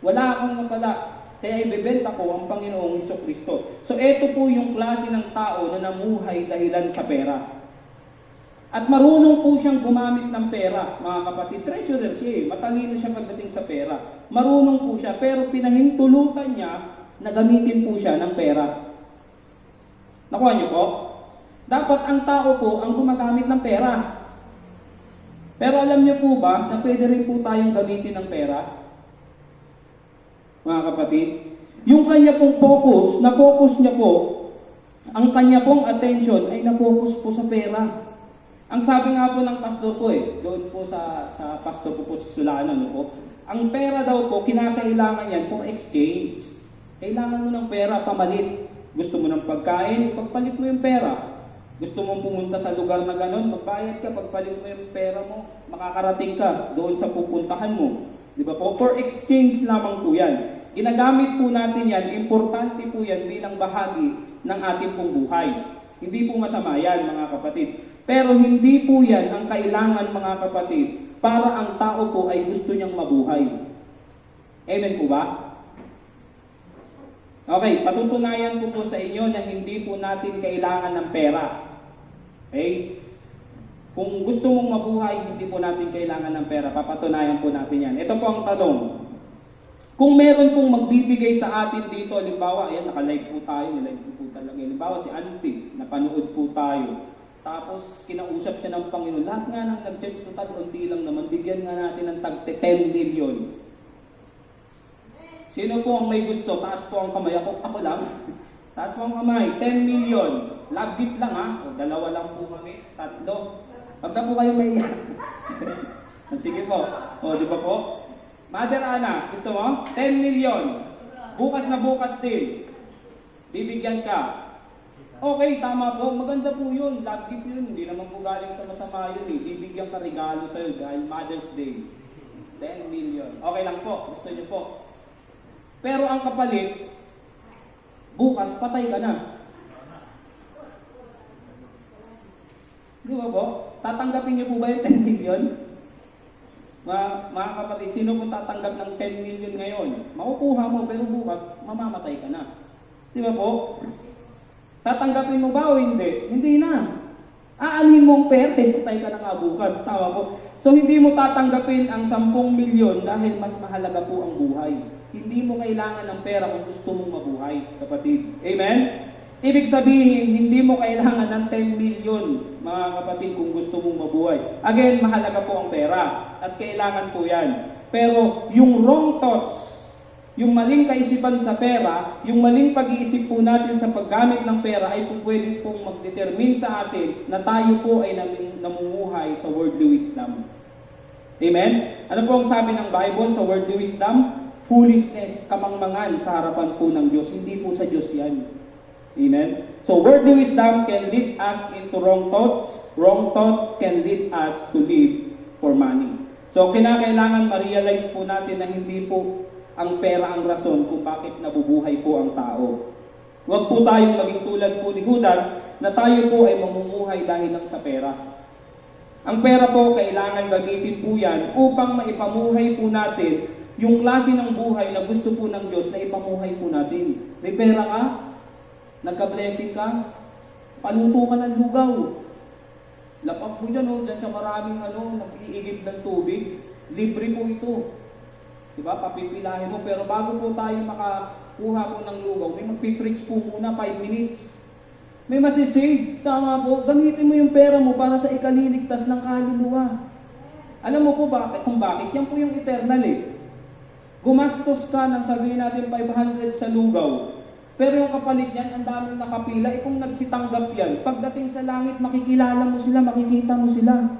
Wala akong mapala. Kaya ibebenta ko ang Panginoong Hesukristo. So, ito po yung klase ng tao na namuhay dahilan sa pera. At marunong po siyang gumamit ng pera, mga kapatid. Treasurer siya Matalino siya pagdating sa pera. Marunong po siya, pero pinahintulutan niya na gamitin po siya ng pera. Nakuha niyo po? Dapat ang tao po ang gumagamit ng pera. Pero alam niyo po ba na pwede rin po tayong gamitin ng pera? Mga kapatid, yung kanya pong focus, na-focus niya po, ang kanya pong attention ay na-focus po sa pera. Ang sabi nga po ng pastor ko doon po sa pastor ko po sa Sulano po, ang pera daw po, kinakailangan yan for exchange. Kailangan mo ng pera, pamalit. Gusto mo ng pagkain, pagpalit mo yung pera. Gusto mong pumunta sa lugar na gano'n, magbayad ka, pagpalit mo yung pera mo, makakarating ka doon sa pupuntahan mo. Di ba po? For exchange lamang po yan. Ginagamit po natin yan, importante po yan bilang bahagi ng ating pong buhay. Hindi po masama yan, mga kapatid. Pero hindi po yan ang kailangan, mga kapatid, para ang tao po ay gusto niyang mabuhay. Amen po ba? Okay, patutunayan ko po sa inyo na hindi po natin kailangan ng pera. Okay? Kung gusto mong mabuhay, hindi po natin kailangan ng pera. Papatunayan po natin yan. Ito po ang tanong. Kung meron pong magbibigay sa atin dito, halimbawa, ayan, naka-live po tayo, live po talaga. Halimbawa, si Auntie, napanood po tayo. Tapos, kinausap siya ng Panginoon. Lahat nga ng nag-church total, unti lang naman, bigyan nga natin ng tag 10 million. Sino po ang may gusto? Taas po ang kamay. Ako lang. Taas po ang kamay. 10 million. Love gift lang ha. O, 2 lang po kami. 3. Pag na po kayo may iyak. Sige po. O, di ba po? Mother Ana, gusto mo? 10 million. Bukas na bukas din. Bibigyan ka. Okay, tama po. Maganda po yun. Love gift yun. Hindi naman po galing sa masama yun eh. Bibigyan ka regalo sa'yo dahil Mother's Day. 10 million. Okay lang po. Gusto niyo po. Pero ang kapalit, bukas, patay ka na. Di ba po? Tatanggapin niyo po ba yung 10 million? Mga kapatid, sino po tatanggap ng 10 million ngayon? Makukuha mo, pero bukas, mamamatay ka na. Di ba po? Tatanggapin mo ba o hindi? Hindi na. Aanhin mo ang pera, patay ka na nga bukas. Tama po. So, hindi mo tatanggapin ang 10 milyon dahil mas mahalaga po ang buhay. Hindi mo kailangan ng pera kung gusto mong mabuhay, kapatid. Amen? Ibig sabihin, hindi mo kailangan ng 10 million, mga kapatid, kung gusto mong mabuhay. Again, mahalaga po ang pera. At kailangan po yan. Pero, yung wrong thoughts, yung maling kaisipan sa pera, yung maling pag-iisip po natin sa paggamit ng pera ay po pwede pong mag-determine sa atin na tayo po ay namumuhay sa worldly wisdom. Amen? Ano po ang sabi ng Bible sa worldly wisdom? Foolishness, kamangmangan sa harapan po ng Diyos. Hindi po sa Diyos yan. Amen? So, worldly wisdom can lead us into wrong thoughts. Wrong thoughts can lead us to live for money. So, kinakailangan ma-realize po natin na hindi po ang pera ang rason kung bakit nabubuhay po ang tao. Huwag po tayong maging tulad po ni Judas na tayo po ay mamumuhay dahil lang sa pera. Ang pera po, kailangan gamitin po yan upang maipamuhay po natin yung klase ng buhay na gusto po ng Diyos na ipamuhay po natin. May pera ka, nagka-blessing ka, paluto ka ng lugaw. Lapak mo dyan, dyan sa maraming nag-iigib ng tubig. Libre po ito. Diba? Papipilahin mo. Pero bago po tayo makakuha po ng lugaw, may magpipreach po muna 5 minutes. May masisave. Tama po. Gamitin mo yung pera mo para sa ikaliligtas ng kaluluwa. Alam mo po bakit? Kung bakit? Yan po yung eternal eh. Gumastos ka ng sabihin natin 500 sa lugaw. Pero yung kapalit niyan, ang daming nakapila. Kung nagsitanggap yan, pagdating sa langit, makikilala mo sila, makikita mo sila.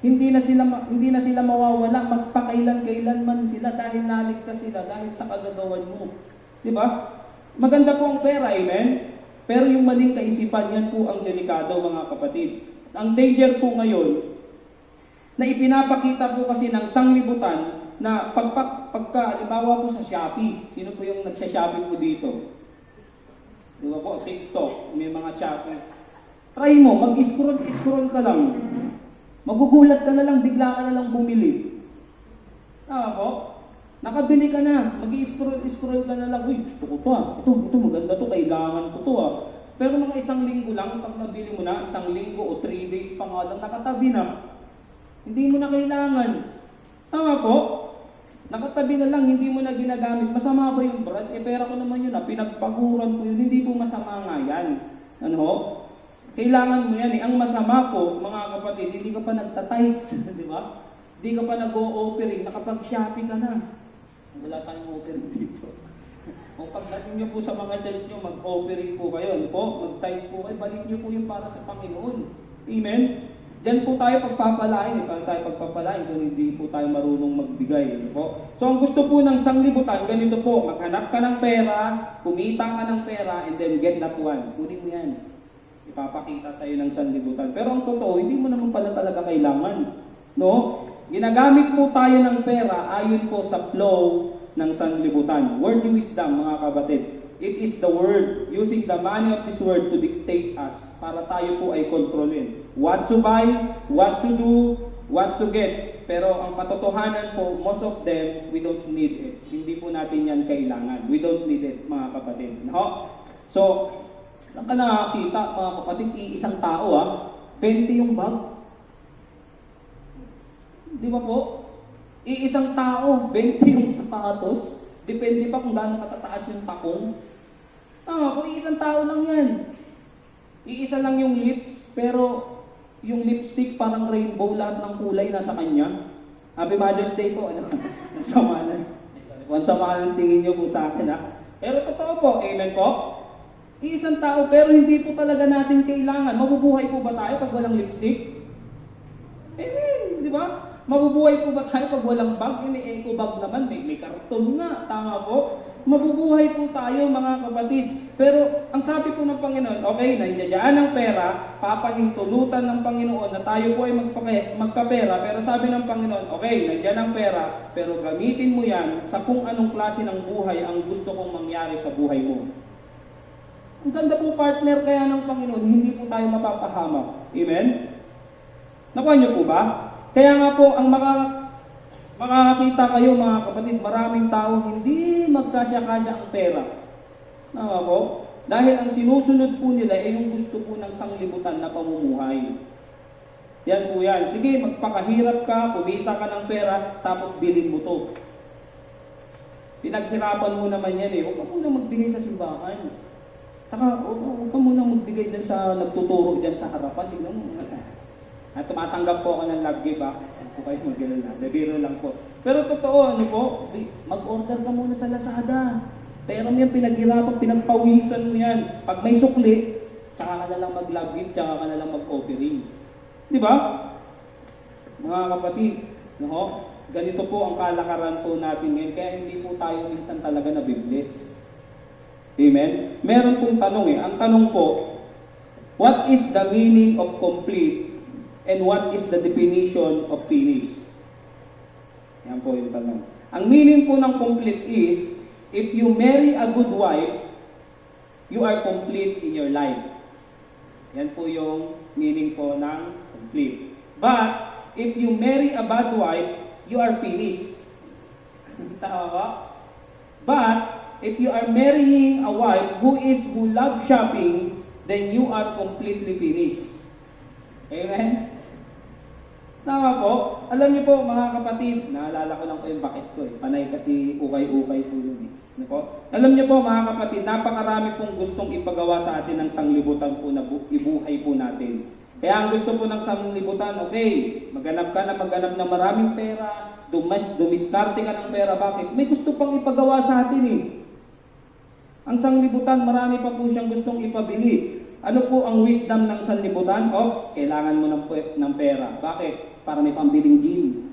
Hindi na sila mawawala, magpakailan-kailan man sila dahil naligtas sila, dahil sa kagagawan mo. Di ba? Maganda po ang pera, amen? Pero yung maling kaisipan, yan po ang delikado, mga kapatid. Ang danger po ngayon, na ipinapakita po kasi ng sanglibutan, na halimbawa po sa Shopee, sino po yung nagsha-Shopee po dito? Di ba po? TikTok, may mga Shopee. Try mo, mag-scroll ka lang. Magugulat ka na lang, bigla ka na lang bumili. Tama po? Nakabili ka na, mag-i-scroll ka na lang, uy, gusto ko to ito maganda to, kailangan ko to Pero mga 1 linggo lang, pag nabili mo na, 1 linggo o 3 days pa nga lang, nakatabi na. Hindi mo na kailangan. Tama po? Nakatabi na lang, hindi mo na ginagamit. Masama ba yung brad? Pera ko naman yun, pinagpaguran ko yun. Hindi po masama nga yan. Ano? Kailangan mo yan. Ang masama po, mga kapatid, hindi ka pa nagtatights, di ba? Hindi ka pa nag-o-offering, nakapag-shopping ka na. Wala tayong offering dito. O pagdating nyo po sa mga church nyo, mag-offering po kayo. Ano po? Mag-tithe po kayo. Balik nyo po yung para sa Panginoon. Amen? Diyan po tayo pagpapalain. Paano tayo pagpapalain kung hindi po tayo marunong magbigay? Ano po? So ang gusto po ng sanglibutan, ganito po. Maghanap ka ng pera, kumita ka ng pera, and then get that one. Kunin mo yan. Ipapakita sa iyo ng sanlibutan. Pero ang totoo, hindi mo naman pala talaga kailangan. No? Ginagamit po tayo ng pera ayon po sa flow ng sanlibutan. Worldly wisdom, mga kapatid. It is the word, using the money of this world to dictate us para tayo po ay kontrolin. What to buy, what to do, what to get. Pero ang katotohanan po, most of them, we don't need it. Hindi po natin yan kailangan. We don't need it, mga kapatid. No? So, saan ka nakakita, mga kapatid, iisang tao 20 yung bag. Di ba po? Iisang tao, 20 yung sapatos. Depende pa kung gaano katataas yung takong. Tama po, iisang tao lang yan. Iisa lang yung lips, pero yung lipstick parang rainbow, lahat ng kulay nasa kanya. Happy Mother's Day po. Ano? Sama na. Kung sama ng tingin nyo po sa akin Pero totoo po, amen po. Iisang tao, pero hindi po talaga natin kailangan. Mabubuhay po ba tayo pag walang lipstick? Amen, di ba? Mabubuhay po ba tayo pag walang bag? May eco bag naman, may karton nga, tama po. Mabubuhay po tayo, mga kapatid. Pero ang sabi po ng Panginoon, okay, nandiyan ang pera, papahintulutan ng Panginoon na tayo po ay magkapera, pero sabi ng Panginoon, okay, nandiyan ang pera, pero gamitin mo yan sa kung anong klase ng buhay ang gusto kong mangyari sa buhay mo. Ang ganda pong partner kaya ng Panginoon, hindi po tayo mapapahamak. Amen? Nakuha niyo po ba? Kaya nga po, ang makakakita kayo, mga kapatid, maraming tao hindi magkasya-kasya ang pera. Tama po? Dahil ang sinusunod po nila ay yung gusto po ng sanglibutan na pamumuhay. Yan po yan. Sige, magpakahirap ka, kumita ka ng pera, tapos bilhin mo to. Pinaghirapan mo naman yan Huwag ka muna magbigay sa simbahan. Saka, huwag ka muna magbigay dyan sa nagtuturo dyan sa harapan. Tingnan mo. At tumatanggap po ako ng love gift Huwag po kayo mag-alala. Nabiro lang po. Pero totoo, ano po? Mag-order ka muna sa Lazada. Pero yan, pinaghirapan, pinagpawisan mo yan. Pag may sukli, tsaka ka na lang mag-love gift, tsaka ka na lang mag-offering. Di ba? Mga kapatid, no? Ganito po ang kalakaran po natin ngayon. Kaya hindi po tayo minsan talaga nabibless. Amen? Meron pong tanong Ang tanong po, what is the meaning of complete and what is the definition of finish? Yan po yung tanong. Ang meaning po ng complete is, if you marry a good wife, you are complete in your life. Yan po yung meaning po ng complete. But, if you marry a bad wife, you are finished. Tama ba? But, if you are marrying a wife who loves shopping, then you are completely finished. Amen? Tama po. Alam niyo po, mga kapatid, naalala ko lang po yung bakit ko Panay kasi ukay-ukay po yun Ano po? Alam niyo po, mga kapatid, napakarami pong gustong ipagawa sa atin ng sanglibutan po na ibuhay po natin. Kaya ang gusto po ng sanglibutan, okay, maghanap ng maraming pera, dumiskarte ka ng pera. Bakit? May gusto pang ipagawa sa atin Ang sanglibutan, marami pa po siyang gustong ipabili. Ano po ang wisdom ng sanlibutan? Kailangan mo ng pera. Bakit? Para may pambiling gym.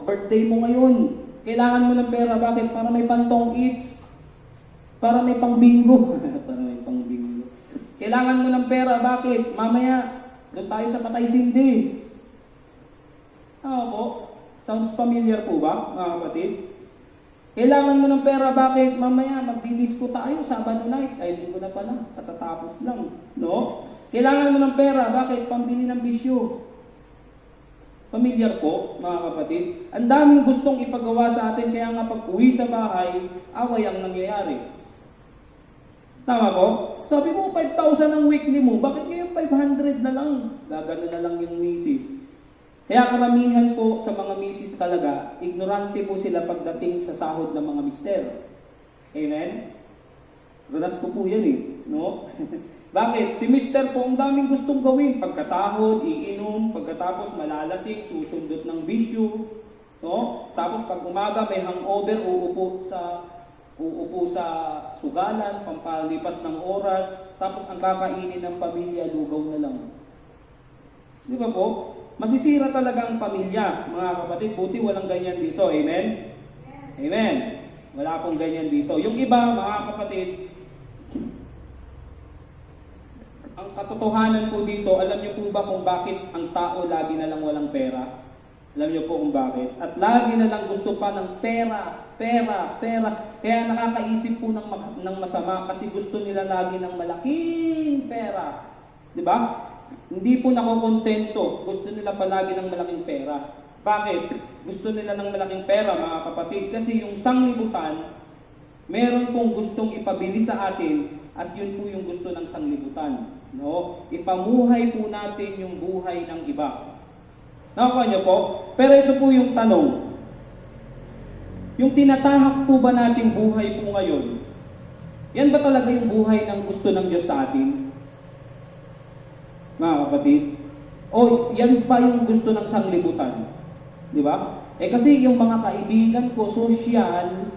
Birthday mo ngayon. Kailangan mo ng pera. Bakit? Para may pantong eats. Para may pang bingo. Para may pang bingo. Kailangan mo ng pera. Bakit? Mamaya, doon tayo sa Patay Sindi. Sounds familiar po ba, mga kapatid? Kailangan mo ng pera, bakit? Mamaya, magdi-disco tayo, Sabado night. Ay, linggo na pala, katatapos lang. No? Kailangan mo ng pera, bakit? Pambili ng bisyo. Familiar po, mga kapatid. Ang daming gustong ipagawa sa atin, kaya nga pag uwi sa bahay, away ang nangyayari. Tama po? Sabi mo, 5,000 ang weekly mo, bakit ngayon 500 na lang? Gagano na lang yung misis. Kaya karamihan po sa mga misis talaga, ignorante po sila pagdating sa sahod ng mga mister. Amen? Ranas ko po yan eh, no? Bakit? Si mister po, ang daming gustong gawin. Pagkasahod, iinom, pagkatapos malalasing, susundot ng bisyo, no? Tapos pag umaga may hangover, uupo sa sugalan, pampalipas ng oras, tapos ang kakainin ng pamilya, lugaw na lang. Di ba po? Masisira talaga ang pamilya, mga kapatid. Buti walang ganyan dito. Amen? Amen. Wala pong ganyan dito. Yung iba, mga kapatid, ang katotohanan po dito, alam niyo po ba kung bakit ang tao lagi na lang walang pera? Alam niyo po kung bakit? At lagi na lang gusto pa ng pera. Kaya nakakaisip po ng masama kasi gusto nila lagi ng malaking pera. Di ba? Hindi po nakokontento. Gusto nila palagi ng malaking pera. Bakit? Gusto nila ng malaking pera, mga kapatid. Kasi yung sanglibutan, meron pong gustong ipabili sa atin at yun po yung gusto ng sanglibutan. No? Ipamuhay po natin yung buhay ng iba. Nakuha niyo po? Pero ito po yung tanong. Yung tinatahak po ba nating buhay po ngayon, yan ba talaga yung buhay ng gusto ng Diyos sa atin? Mga kapatid? O yan pa yung gusto ng sanglibutan? Di ba? Kasi yung mga kaibigan ko, social,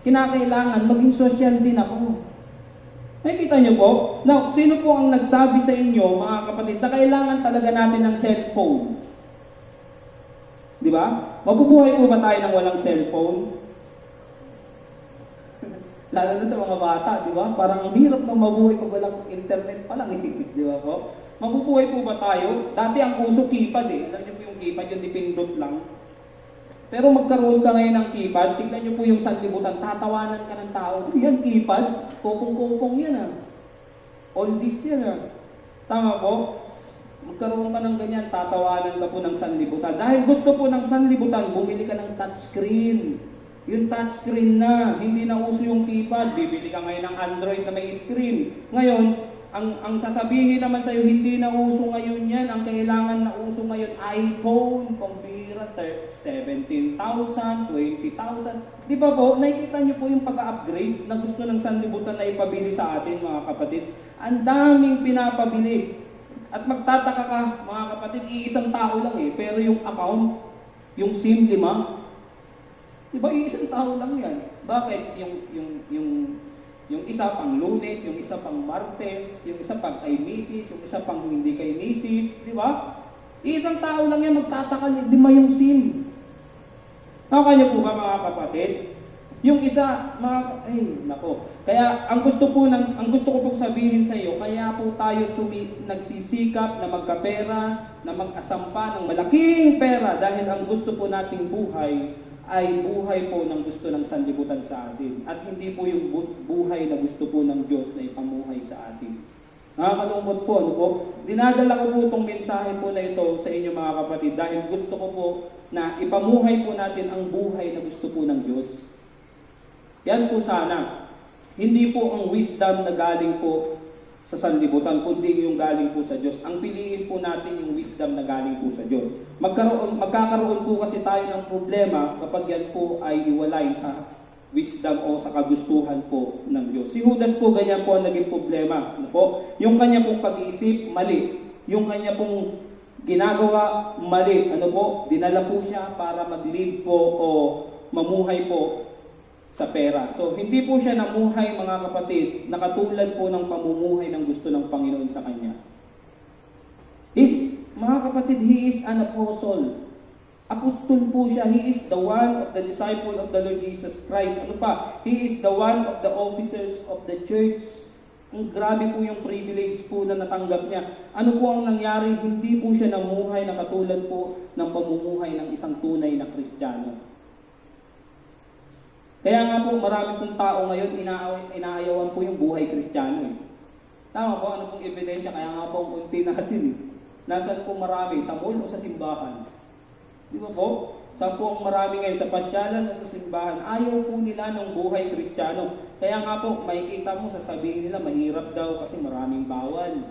kinakailangan maging social din ako. Nakikita niyo po? Now, sino po ang nagsabi sa inyo, mga kapatid, na kailangan talaga natin ng cellphone? Di ba? Mabubuhay po ba tayo ng walang cellphone? Lalo na sa mga bata, di ba? Parang ang hirap na mabuhay pag walang internet pa lang. Di ba po? Mabubuhay po ba tayo? Dati ang uso keypad eh. Alam niyo po yung keypad, yung dipindot lang. Pero magkaroon ka ngayon ng keypad, tignan niyo po yung sanlibutan, tatawanan ka ng tao. Yan, keypad, kupong-kupong yan ah. Oldies yan ah. Tama po? Magkaroon ka ng ganyan, tatawanan ka po ng sanlibutan. Dahil gusto po ng sanlibutan, bumili ka ng touchscreen. Yung touchscreen na, hindi na uso yung keypad. Bibili ka ngayon ng Android na may screen. Ngayon, ang sasabihin naman sa'yo, hindi na uso ngayon yan. Ang kailangan na uso ngayon, iPhone, pambira, 17,000, 20,000. Di ba po, nakikita niyo po yung pag-upgrade na gusto ng sanlibutan na ipabili sa atin, mga kapatid. Ang daming pinapabili. At magtataka ka, mga kapatid, iisang tao lang eh. Pero yung account, yung SIM, 5. Di ba, iisang tao lang yan. Bakit? Yung isa pang Lunes, yung isa pang Martes, yung isa pang kay Mrs., yung isa pang hindi kay Mrs., di ba? Isang tao lang yan, magtataka, 5 yung SIM. Nakakaya niyo po ba, mga kapatid? Yung isa, nako. Kaya ang gusto ko pong sabihin sa iyo, kaya po tayo nagsisikap na magkapera, na mag-asampa ng malaking pera dahil ang gusto po nating buhay ay buhay po ng gusto ng sanlibutan sa atin. At hindi po yung buhay na gusto po ng Diyos na ipamuhay sa atin. Nakakalungkot po, ano po? Dinadala ko po itong mensahe po na ito sa inyo, mga kapatid, dahil gusto ko po na ipamuhay po natin ang buhay na gusto po ng Diyos. Yan po sana. Hindi po ang wisdom na galing po sa sanlibutan, kundi yung galing po sa Diyos. Ang piliin po natin yung wisdom na galing po sa Diyos. Magkakaroon po kasi tayo ng problema kapag yan po ay hiwalay sa wisdom o sa kagustuhan po ng Diyos. Si Judas po, ganyan po ang naging problema. Ano po? Yung kanya pong pag-iisip, mali. Yung kanya pong ginagawa, mali. Ano po? Dinala po siya para mag-lead po o mamuhay po sa pera. So, hindi po siya namuhay, mga kapatid, na katulad po ng pamumuhay ng gusto ng Panginoon sa kanya. Mga kapatid, he is an apostle. Apostol po siya. He is the one of the disciple of the Lord Jesus Christ. Ano pa? He is the one of the officers of the church. Ang grabe po yung privilege po na natanggap niya. Ano po ang nangyari? Hindi po siya namuhay na katulad po ng pamumuhay ng isang tunay na Kristiyano. Kaya nga po, marami pong tao ngayon, inaayawan po yung buhay Kristiyano eh. Tama po, ano pong ebidensya? Kaya nga po, ang unti natin eh. Nasaan po marami? Sa mall o sa simbahan? Di ba po? Saan po ang marami ngayon? Sa pasyalan o sa simbahan? Ayaw po nila ng buhay Kristiyano. Kaya nga po, makikita mo, sasabihin nila, mahirap daw kasi maraming bawal.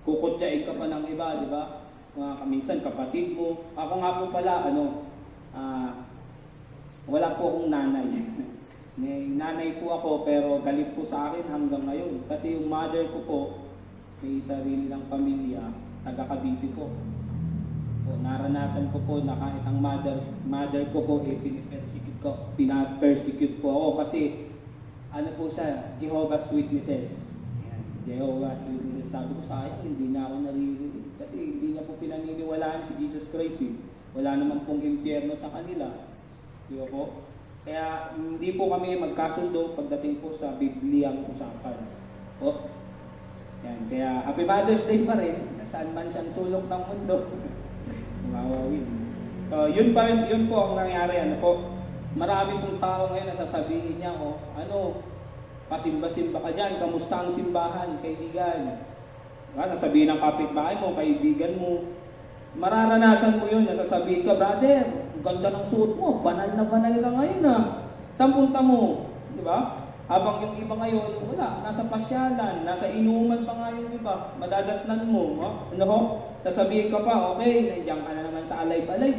Kukutyain ka pa ng iba, di ba? minsan kapatid mo. Ako nga po pala, wala po akong nanay. May nanay po ako pero galit po sa akin hanggang ngayon. Kasi yung mother ko po, may sarili ng pamilya, taga Cavite po. So, naranasan ko po na kahit ang mother ko po, pinapersecute po ako kasi ano po siya, Jehovah's Witnesses. Ayan, Jehovah's Witnesses. Sabi ko, sayang, hindi na ako naririnig. Kasi hindi niya po pinaniniwalaan si Jesus Christ. Wala naman pong impyerno sa kanila. Di ba po? Kaya hindi po kami magkasundo pagdating po sa Bibliang usapan. O, yan. Kaya Happy Mother's Day pa rin. Nasaan man siyang sulok ng mundo. Mawawin. So, yun po ang nangyari. Marami pong tao ngayon na sasabihin niya, pasimba-simba ka dyan, kamusta ang simbahan, kaibigan? Sasabihin ng kapitbahay mo, kaibigan mo, mararanasan mo yun, nasasabihin ka, brother, ang ganda ng suot mo, banal na banal ka ngayon Saan punta mo? Di ba? Habang yung iba ngayon, wala, nasa pasyalan, nasa inuman pa nga yung iba, madadatnan mo, sasabihin ka pa, okay, nandiyan ka na naman sa alive-alive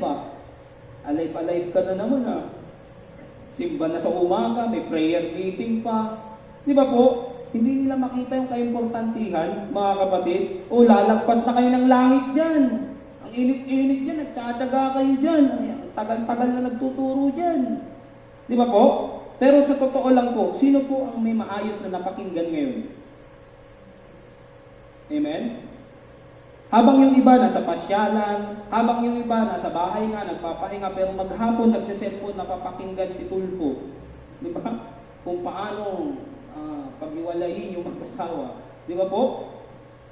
alive-alive ka na naman simba na sa umaga, may prayer meeting pa, di ba po? Hindi nila makita yung kaimportantihan, mga kapatid, lalagpas na kayo ng langit dyan. Ang init-init dyan, nagtsatsaga kayo dyan. Tagal-tagal na nagtuturo dyan. Di ba po? Pero sa totoo lang po, sino po ang may maayos na napakinggan ngayon? Amen? Habang yung iba nasa pasyalan, habang yung iba nasa bahay nga, nagpapahinga, pero maghapon nagsiselfon, napapakinggan si Tulpo. Di ba? Kung paano paghiwalayin yung mag-asawa. Di ba po?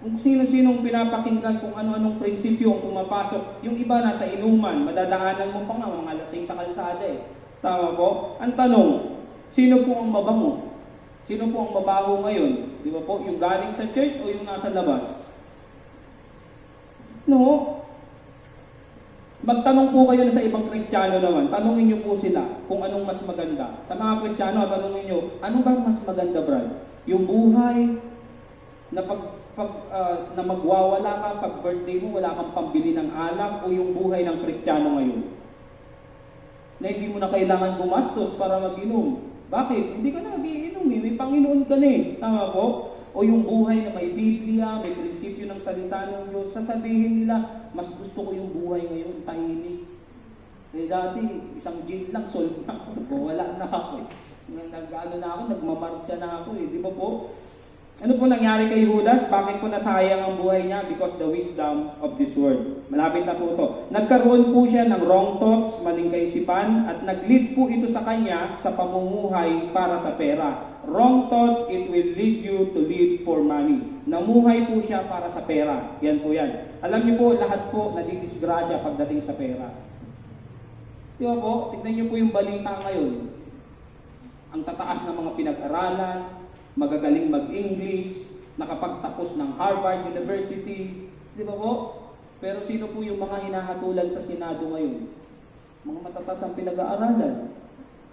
Kung sino-sinong pinapakinggan, kung ano-anong prinsipyo ang pumapasok. Yung iba nasa inuman, madadaanan mo pa nga, mga lasing sa kalsada Tama po? Ang tanong, sino po ang mabango? Sino po ang mabaho ngayon? Di ba po? Yung galing sa church o yung nasa labas? No. Magtanong po kayo sa ibang Kristiyano naman. Tanungin niyo po sila kung anong mas maganda. Sa mga Kristiyano, tanungin niyo, ano ba mas maganda, Brad? Yung buhay na na magwawala ka pag birthday mo, wala kang pambili ng alak, o yung buhay ng Kristiyano ngayon? Na hindi mo na kailangan gumastos para mag-inom. Bakit? Hindi ka na mag-iinom may Panginoon ka na Tama po? O yung buhay na may Biblia, may prinsipyo ng salita ng Diyos, sasabihin nila, mas gusto ko yung buhay ngayon, tahimik. Dati, isang gin lang, solve na ako, wala na ako nagmamarcha na ako Di ba po? Ano po nangyari kay Judas? Bakit po nasayang ang buhay niya? Because the wisdom of this world. Malapit na po ito. Nagkaroon po siya ng wrong thoughts, maling kaisipan, at nag-lead po ito sa kanya sa pamumuhay para sa pera. Wrong thoughts, it will lead you to live for money. Namuhay po siya para sa pera. Yan po yan. Alam niyo po, lahat po nadidisgrasya pagdating sa pera. Di ba po? Tignan niyo po yung balita ngayon. Ang tataas ng mga pinag-aralan, magagaling mag-English, nakapagtapos ng Harvard University, di ba po? Pero sino po yung mga hinahatulan sa Senado ngayon? Mga matataas ang pinag-aaralan.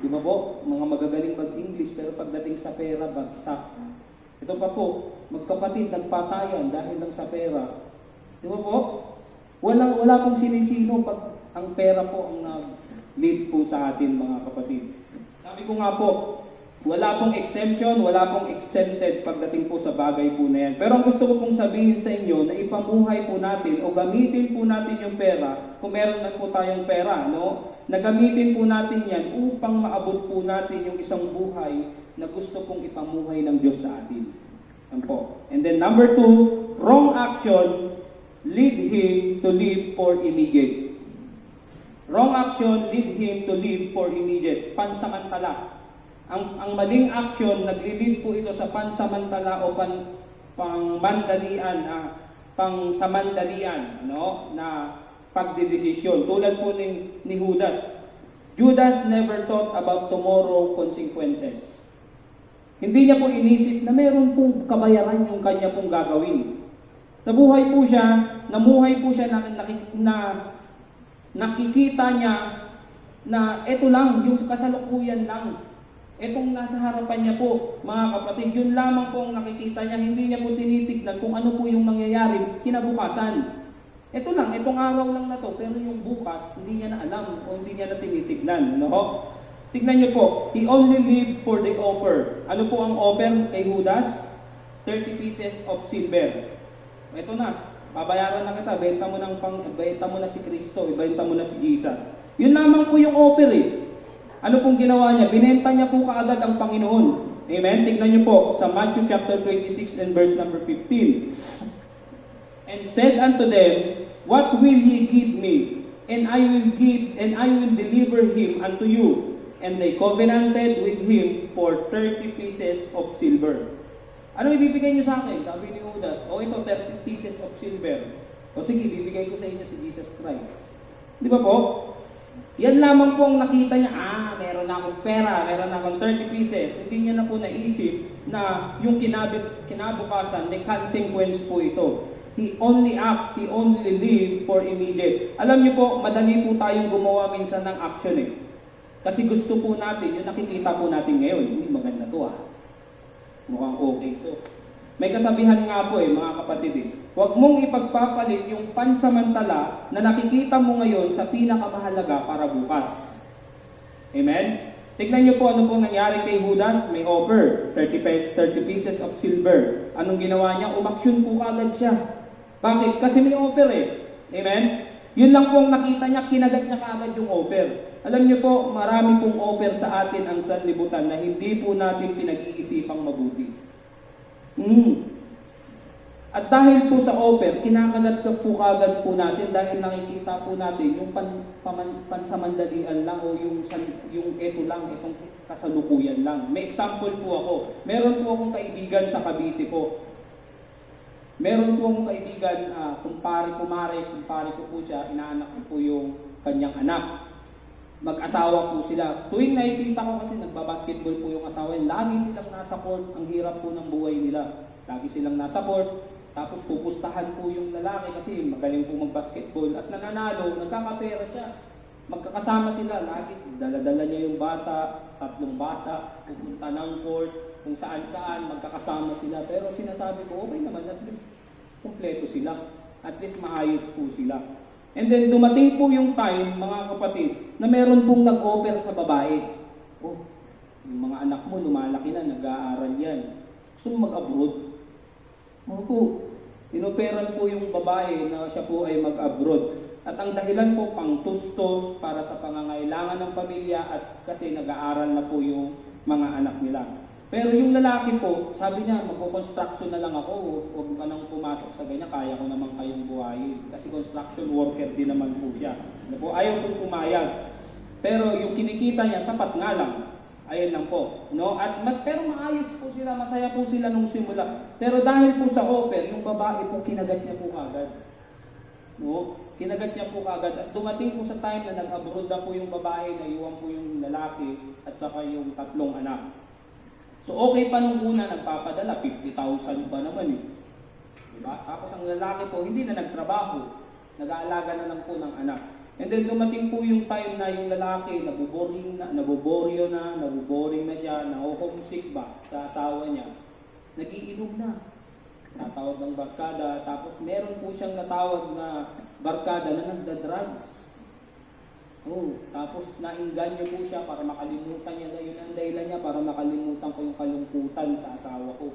Di ba po? Mga magagaling mag-English, pero pagdating sa pera, bagsak. Ito pa po, magkapatid, nagpatayan dahil lang sa pera. Di ba po? Wala pong sinisino pag ang pera po ang nag-lead po sa atin, mga kapatid. Sabi ko nga po, wala pong exemption, wala pong exempted pagdating po sa bagay po na yan. Pero ang gusto ko pong sabihin sa inyo na ipamuhay po natin o gamitin po natin yung pera, kung meron man po tayong pera, na gamitin po natin yan upang maabot po natin yung isang buhay na gusto pong ipamuhay ng Diyos sa atin. Yan po. And then number 2, wrong action lead him to live for immediate. Wrong action lead him to live for immediate. Pansamantala. Ang maling action, nagli-lead po ito sa pansamantala o pangmandalian, pangsamandalian, na pagdedesisyon. Tulad po ni Judas. Judas never thought about tomorrow consequences. Hindi niya po inisip na meron pong kabayaran yung kanya pong gagawin. Namuhay po siya na nakikita niya na eto lang, yung kasalukuyan lang. Etong nasa harapan niya po, mga kapatid, yun lamang po ang nakikita niya. Hindi niya po tinitignan kung ano po yung mangyayari kinabukasan. Ito lang, itong araw lang na to, pero yung bukas, hindi niya na alam o hindi niya na tinitignan. No? Tignan niyo po, he only lived for the offer. Ano po ang offer kay Judas? 30 pieces of silver. Ito na, babayaran na kita, benta mo na si Kristo, ibenta mo na si Jesus. Yun lamang po yung offer eh. Ano pong ginawa niya? Binenta niya po kaagad ang Panginoon. Amen? Tignan niyo po sa Matthew chapter 26 and verse number 15. And said unto them, what will ye give me? And I will deliver him unto you. And they covenanted with him for 30 pieces of silver. Ano ibibigay niyo sa akin? Sabi ni Judas, ito 30 pieces of silver. O sige, ibibigay ko sa inyo si Jesus Christ. Di ba po? Yan lamang po ang nakita niya, meron na akong pera, meron na akong 30 pieces. Hindi niya na po naisip na yung kinabukasan, may consequence po ito. He only live for immediate. Alam niyo po, madali po tayong gumawa minsan ng action eh. Kasi gusto po natin, yung nakikita po natin ngayon, maganda to mukhang okay to. May kasabihan nga po mga kapatid huwag mong ipagpapalit yung pansamantala na nakikita mo ngayon sa pinakamahalaga para bukas. Amen? Tignan niyo po ano po nangyari kay Judas. May offer, 30 pieces of silver. Anong ginawa niya? Umaksyon po kagad siya. Bakit? Kasi may offer Amen? Yun lang po ang nakita niya, kinagat niya kaagad yung offer. Alam niyo po, marami pong offer sa atin ang sanlibutan na hindi po natin pinag-iisipang mabuti. At dahil po sa offer, kinakagat po kagad po natin dahil nakikita po natin yung pansamandalian lang o yung itong kasalukuyan lang. May example po ako. Meron po akong kaibigan sa Cavite po. Meron po akong kaibigan, kumpare ko po siya, inaanak ko po yung kanyang anak. Mag-asawa po sila. Tuwing nakikita ko kasi nagbabasketball po yung asawa niya, lagi silang nasa court, ang hirap po ng buhay nila. Lagi silang nasa court, tapos pupustahan po yung lalaki kasi magaling po mag-basketball at nananalo, nagkakapera siya. Magkakasama sila, lagi dala-dala niya yung bata, 3 bata, pupunta ng court, kung saan-saan, magkakasama sila. Pero sinasabi ko, okay naman, at least kumpleto sila. At least maayos po sila. And then dumating po yung time, mga kapatid, na meron pong nag-offer sa babae. Yung mga anak mo, lumalaki na, nag-aaral yan. Gusto mo mag-abroad? Po, inoperan po yung babae na siya po ay mag-abroad. At ang dahilan po, pang-tustos para sa pangangailangan ng pamilya at kasi nag-aaral na po yung mga anak nila. Pero yung lalaki po, sabi niya, magko-construction na lang ako, huwag ka nang pumasok sa ganyan, kaya ko naman kayong buhayin. Kasi construction worker din naman po siya. Ayaw pong pumayag. Pero yung kinikita niya, sapat nga lang. Ayun lang po. No? Pero maayos po sila, masaya po sila nung simula. Pero dahil po sa offer, yung babae po, kinagat niya po agad. No? Kinagat niya po agad. At dumating po sa time na nag-abroad na po yung babae, naiwan po yung lalaki, at saka yung 3 anak. So okay pa nung una, nagpapadala, 50,000 pa naman Diba? Tapos ang lalaki po, hindi na nagtrabaho. Nag-aalaga na lang po ng anak. And then dumating po yung time na yung lalaki, nabuboring na siya, na-homesick ba sa asawa niya. Nagiinom na. Natawag ng barkada, tapos meron po siyang natawag na barkada na nagda-drugs. Tapos nainganyo po siya para makalimutan niya na yun ang dahilan niya, para makalimutan ko yung kalungkutan sa asawa ko.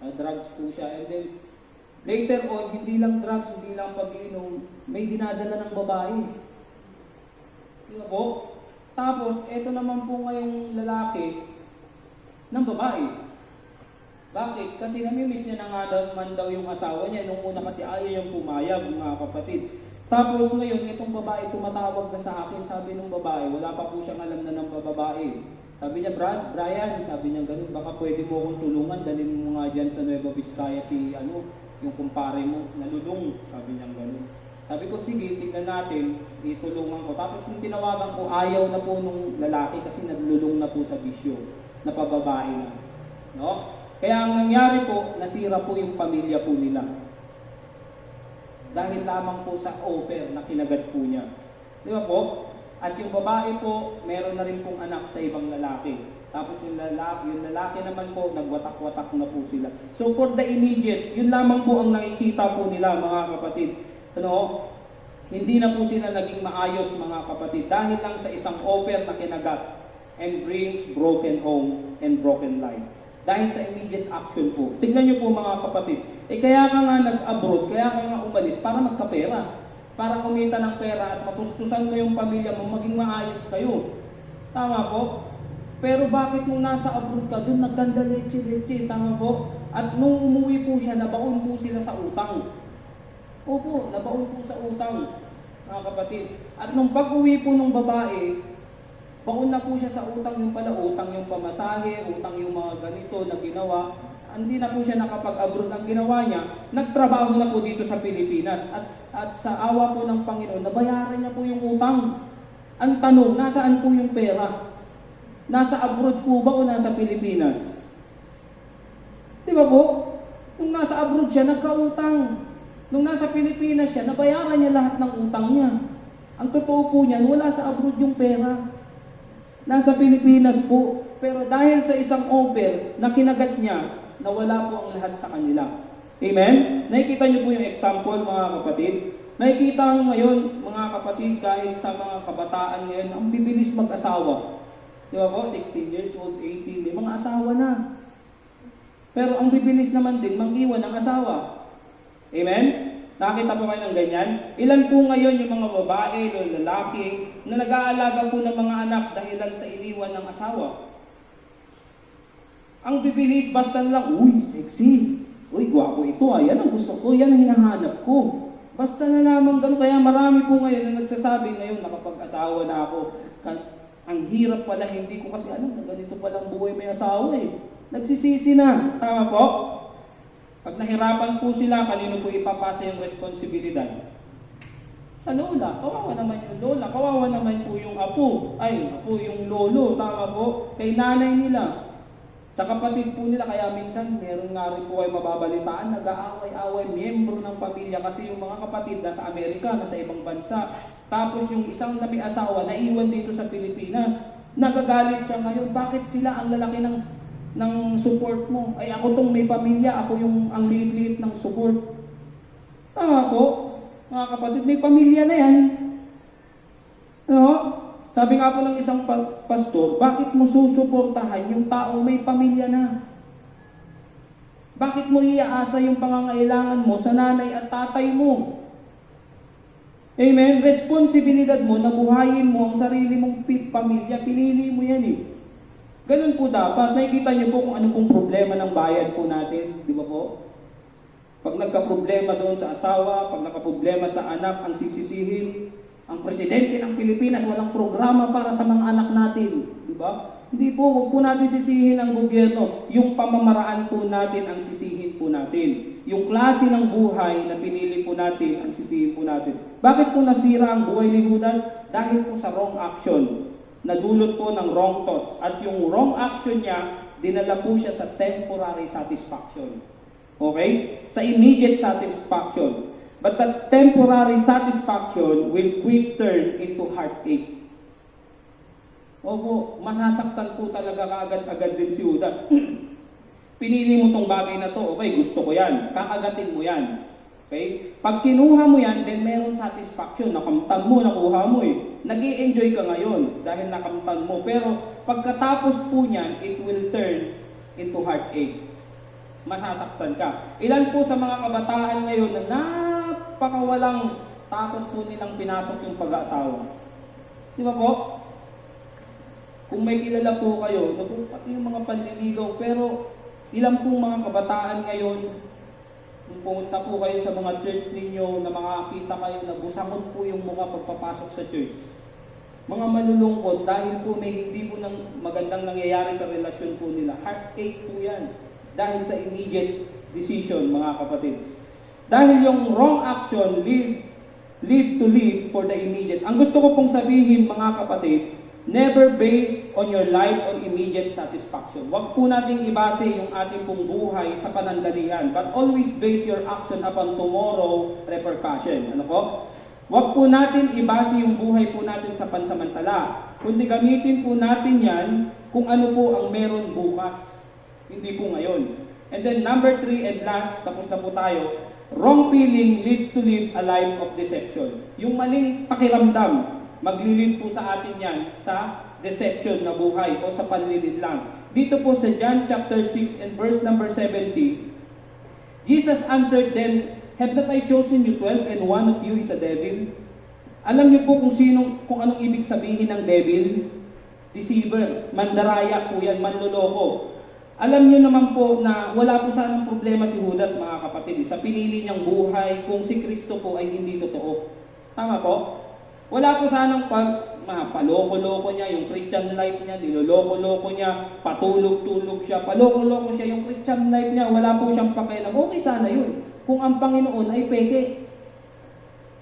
Drugs po siya. And then, later on, hindi lang drugs, hindi lang pag-iinom, may dinadala ng babae. Diba po? Tapos, eto naman po ngayong lalaki ng babae. Bakit? Kasi namimiss niya na nga naman daw yung asawa niya. Nung una kasi ayaw niyang pumayag, mga kapatid. Tapos ngayon, itong babae tumatawag na sa akin, sabi ng babae, wala pa po siyang alam na ng babae. Sabi niya, Brian, sabi niya ganun, baka pwede mo akong tulungan, dalhin mo nga dyan sa Nueva Vizcaya yung kumpare mo, nalulung, sabi niya ganun. Sabi ko, sige, tignan natin, itulungan ko. Tapos nung tinawagan ko, ayaw na po nung lalaki kasi nalulung na po sa bisyo, napababae na. No? Kaya ang nangyari po, nasira po yung pamilya po nila. Dahil lamang po sa offer na kinagat po niya. Di ba po? At yung babae po, meron na rin pong anak sa ibang lalaki. Tapos yung lalaki naman po, nagwatak-watak na po sila. So for the immediate, yun lamang po ang nakikita po nila, mga kapatid. Ano, hindi na po sila naging maayos mga kapatid dahil lang sa isang offer na kinagat and brings broken home and broken life. Dahil sa immediate action po. Tingnan niyo po mga kapatid, kaya ka nga nag-abroad, kaya ka nga umalis para magkapera, para kumita ng pera at matustusan mo yung pamilya mo, maging maayos kayo. Tama po? Pero bakit nung nasa abroad ka, doon nagkanda leche-leche, tama po? At nung umuwi po siya, nabaon po sila sa utang. Opo, nabaon po sa utang, mga kapatid. At nung pag-uwi po ng babae, baon na po siya sa utang, yung pala, utang yung pamasahe, utang yung mga ganito na ginawa. Hindi na po siya nakapag-abroad. Ang ginawa niya, nagtrabaho na po dito sa Pilipinas. At sa awa po ng Panginoon, nabayaran niya po yung utang. Ang tanong, nasaan po yung pera? Nasa abroad po ba o nasa Pilipinas? Di ba po? Nung nasa abroad siya, nagkautang. Nung nasa Pilipinas siya, nabayaran niya lahat ng utang niya. Ang totoo po niyan, wala sa abroad yung pera. Nasa Pilipinas po. Pero dahil sa isang offer na kinagat niya, nawala po ang lahat sa kanila. Amen? Nakikita niyo po yung example, mga kapatid. Nakikita niyo ngayon, mga kapatid, kahit sa mga kabataan ngayon, ang bibilis mag-asawa. Di ba po? 16 years old, 18, may mga asawa na. Pero ang bibilis naman din, mag-iwan ng asawa. Amen? Nakita po kayo ng ganyan? Ilan po ngayon yung mga babae o lalaki na nag-aalaga po ng mga anak dahilan sa iniwan ng asawa? Ang bibilis, basta lang, uy, sexy. Uy, gwapo ito. Yan ang gusto ko. Yan ang hinahanap ko. Basta na lamang ganun. Kaya marami po ngayon na nagsasabi ngayon, nakapag-asawa na ako. Ang hirap pala, hindi ko kasi alam na ganito palang buhay may asawa eh. Nagsisisi na. Tama po? Pag nahirapan po sila, kanino po ipapasa yung responsibilidad? Sa lola. Kawawa naman yung lola. Kawawa naman po yung apo. Apo yung lolo. Tama po? Kay nanay nila. Sa kapatid po nila. Kaya minsan, meron nga rin po ay mababalitaan. Nag-aaway-away, miyembro ng pamilya. Kasi yung mga kapatid nasa Amerika, nasa ibang bansa. Tapos yung isang na may asawa, naiwan dito sa Pilipinas. Nagagalit siya ngayon. Bakit sila ang lalaki ng support mo? Ay ako tong may pamilya, ako yung ang liit-liit ng support. Tama po, mga kapatid, may pamilya na yan. No? Sabi nga po ng isang pastor, bakit mo susuportahan yung taong may pamilya na? Bakit mo iaasa yung pangangailangan mo sa nanay at tatay mo? Amen? Responsibilidad mo na buhayin mo ang sarili mong pamilya. Pinili mo yan eh. Ganun po dapat. Nakikita niyo po kung ano pong problema ng bayan po natin. Di ba po? Pag nagka-problema doon sa asawa, pag nagka-problema sa anak, ang sisisihin. Ang presidente ng Pilipinas, walang programa para sa mga anak natin. Di ba? Hindi po, huwag po natin sisihin ang gobyerno. Yung pamamaraan po natin ang sisihin po natin. Yung klase ng buhay na pinili po natin ang sisihin po natin. Bakit po nasira ang buhay ni Judas? Dahil po sa wrong action. Nadulot po ng wrong thoughts. At yung wrong action niya, dinala po siya sa temporary satisfaction. Okay? Sa immediate satisfaction. But that temporary satisfaction will quick turn into heartache. Opo, masasaktan po talaga kaagad-agad din si Judas. Pinili mo tong bagay na to, okay, gusto ko yan. Kaagatin mo yan. Okay? Pag kinuha mo yan, then meron satisfaction. Nakamtan mo, nakuha mo eh. Nag-i-enjoy ka ngayon dahil nakamtan mo. Pero pagkatapos po niyan, it will turn into heartache. Masasaktan ka. Ilan po sa mga kabataan ngayon na napakawalang takot po nilang pinasok yung pag-aasawa. Di ba po? Kung may kilala po kayo, pati yung mga panliligaw, pero ilan po mga kabataan ngayon, kung pumunta po kayo sa mga church ninyo, na makakita kayo na busangon po yung mukha pagpapasok sa church. Mga malulungkot dahil po may hindi po magandang nangyayari sa relasyon po nila. Heartache po yan. Dahil sa immediate decision, mga kapatid. Dahil yung wrong action lead to lead for the immediate. Ang gusto ko pong sabihin, mga kapatid, never base on your life on immediate satisfaction. Huwag po nating ibase yung ating pong buhay sa panandalian, but always base your action upon tomorrow repercussion. Ano po? Huwag po natin ibase yung buhay po natin sa pansamantala. Kundi gamitin po natin yan kung ano po ang meron bukas. Hindi po ngayon. And then number 3 and last, tapos na po tayo. Wrong feeling leads to live a life of deception. Yung maling pakiramdam, maglilid po sa atin yan sa deception na buhay o sa panlilinlang. Dito po sa John chapter 6 and verse number 70, Jesus answered them, "Have not I chosen you 12 and one of you is a devil?" Alam niyo po kung anong ibig sabihin ng devil? Deceiver, mandaraya po yan, manloloko. Alam niyo naman po na wala po sanang problema si Judas, mga kapatid, sa pinili niyang buhay kung si Kristo po ay hindi totoo. Tama po? Wala po sanang paloko-loko niya, yung Christian life niya, niloloko-loko niya, patulog-tulog siya, paloko-loko siya, yung Christian life niya, wala po siyang pakialam. Okay sana yun, kung ang Panginoon ay peke.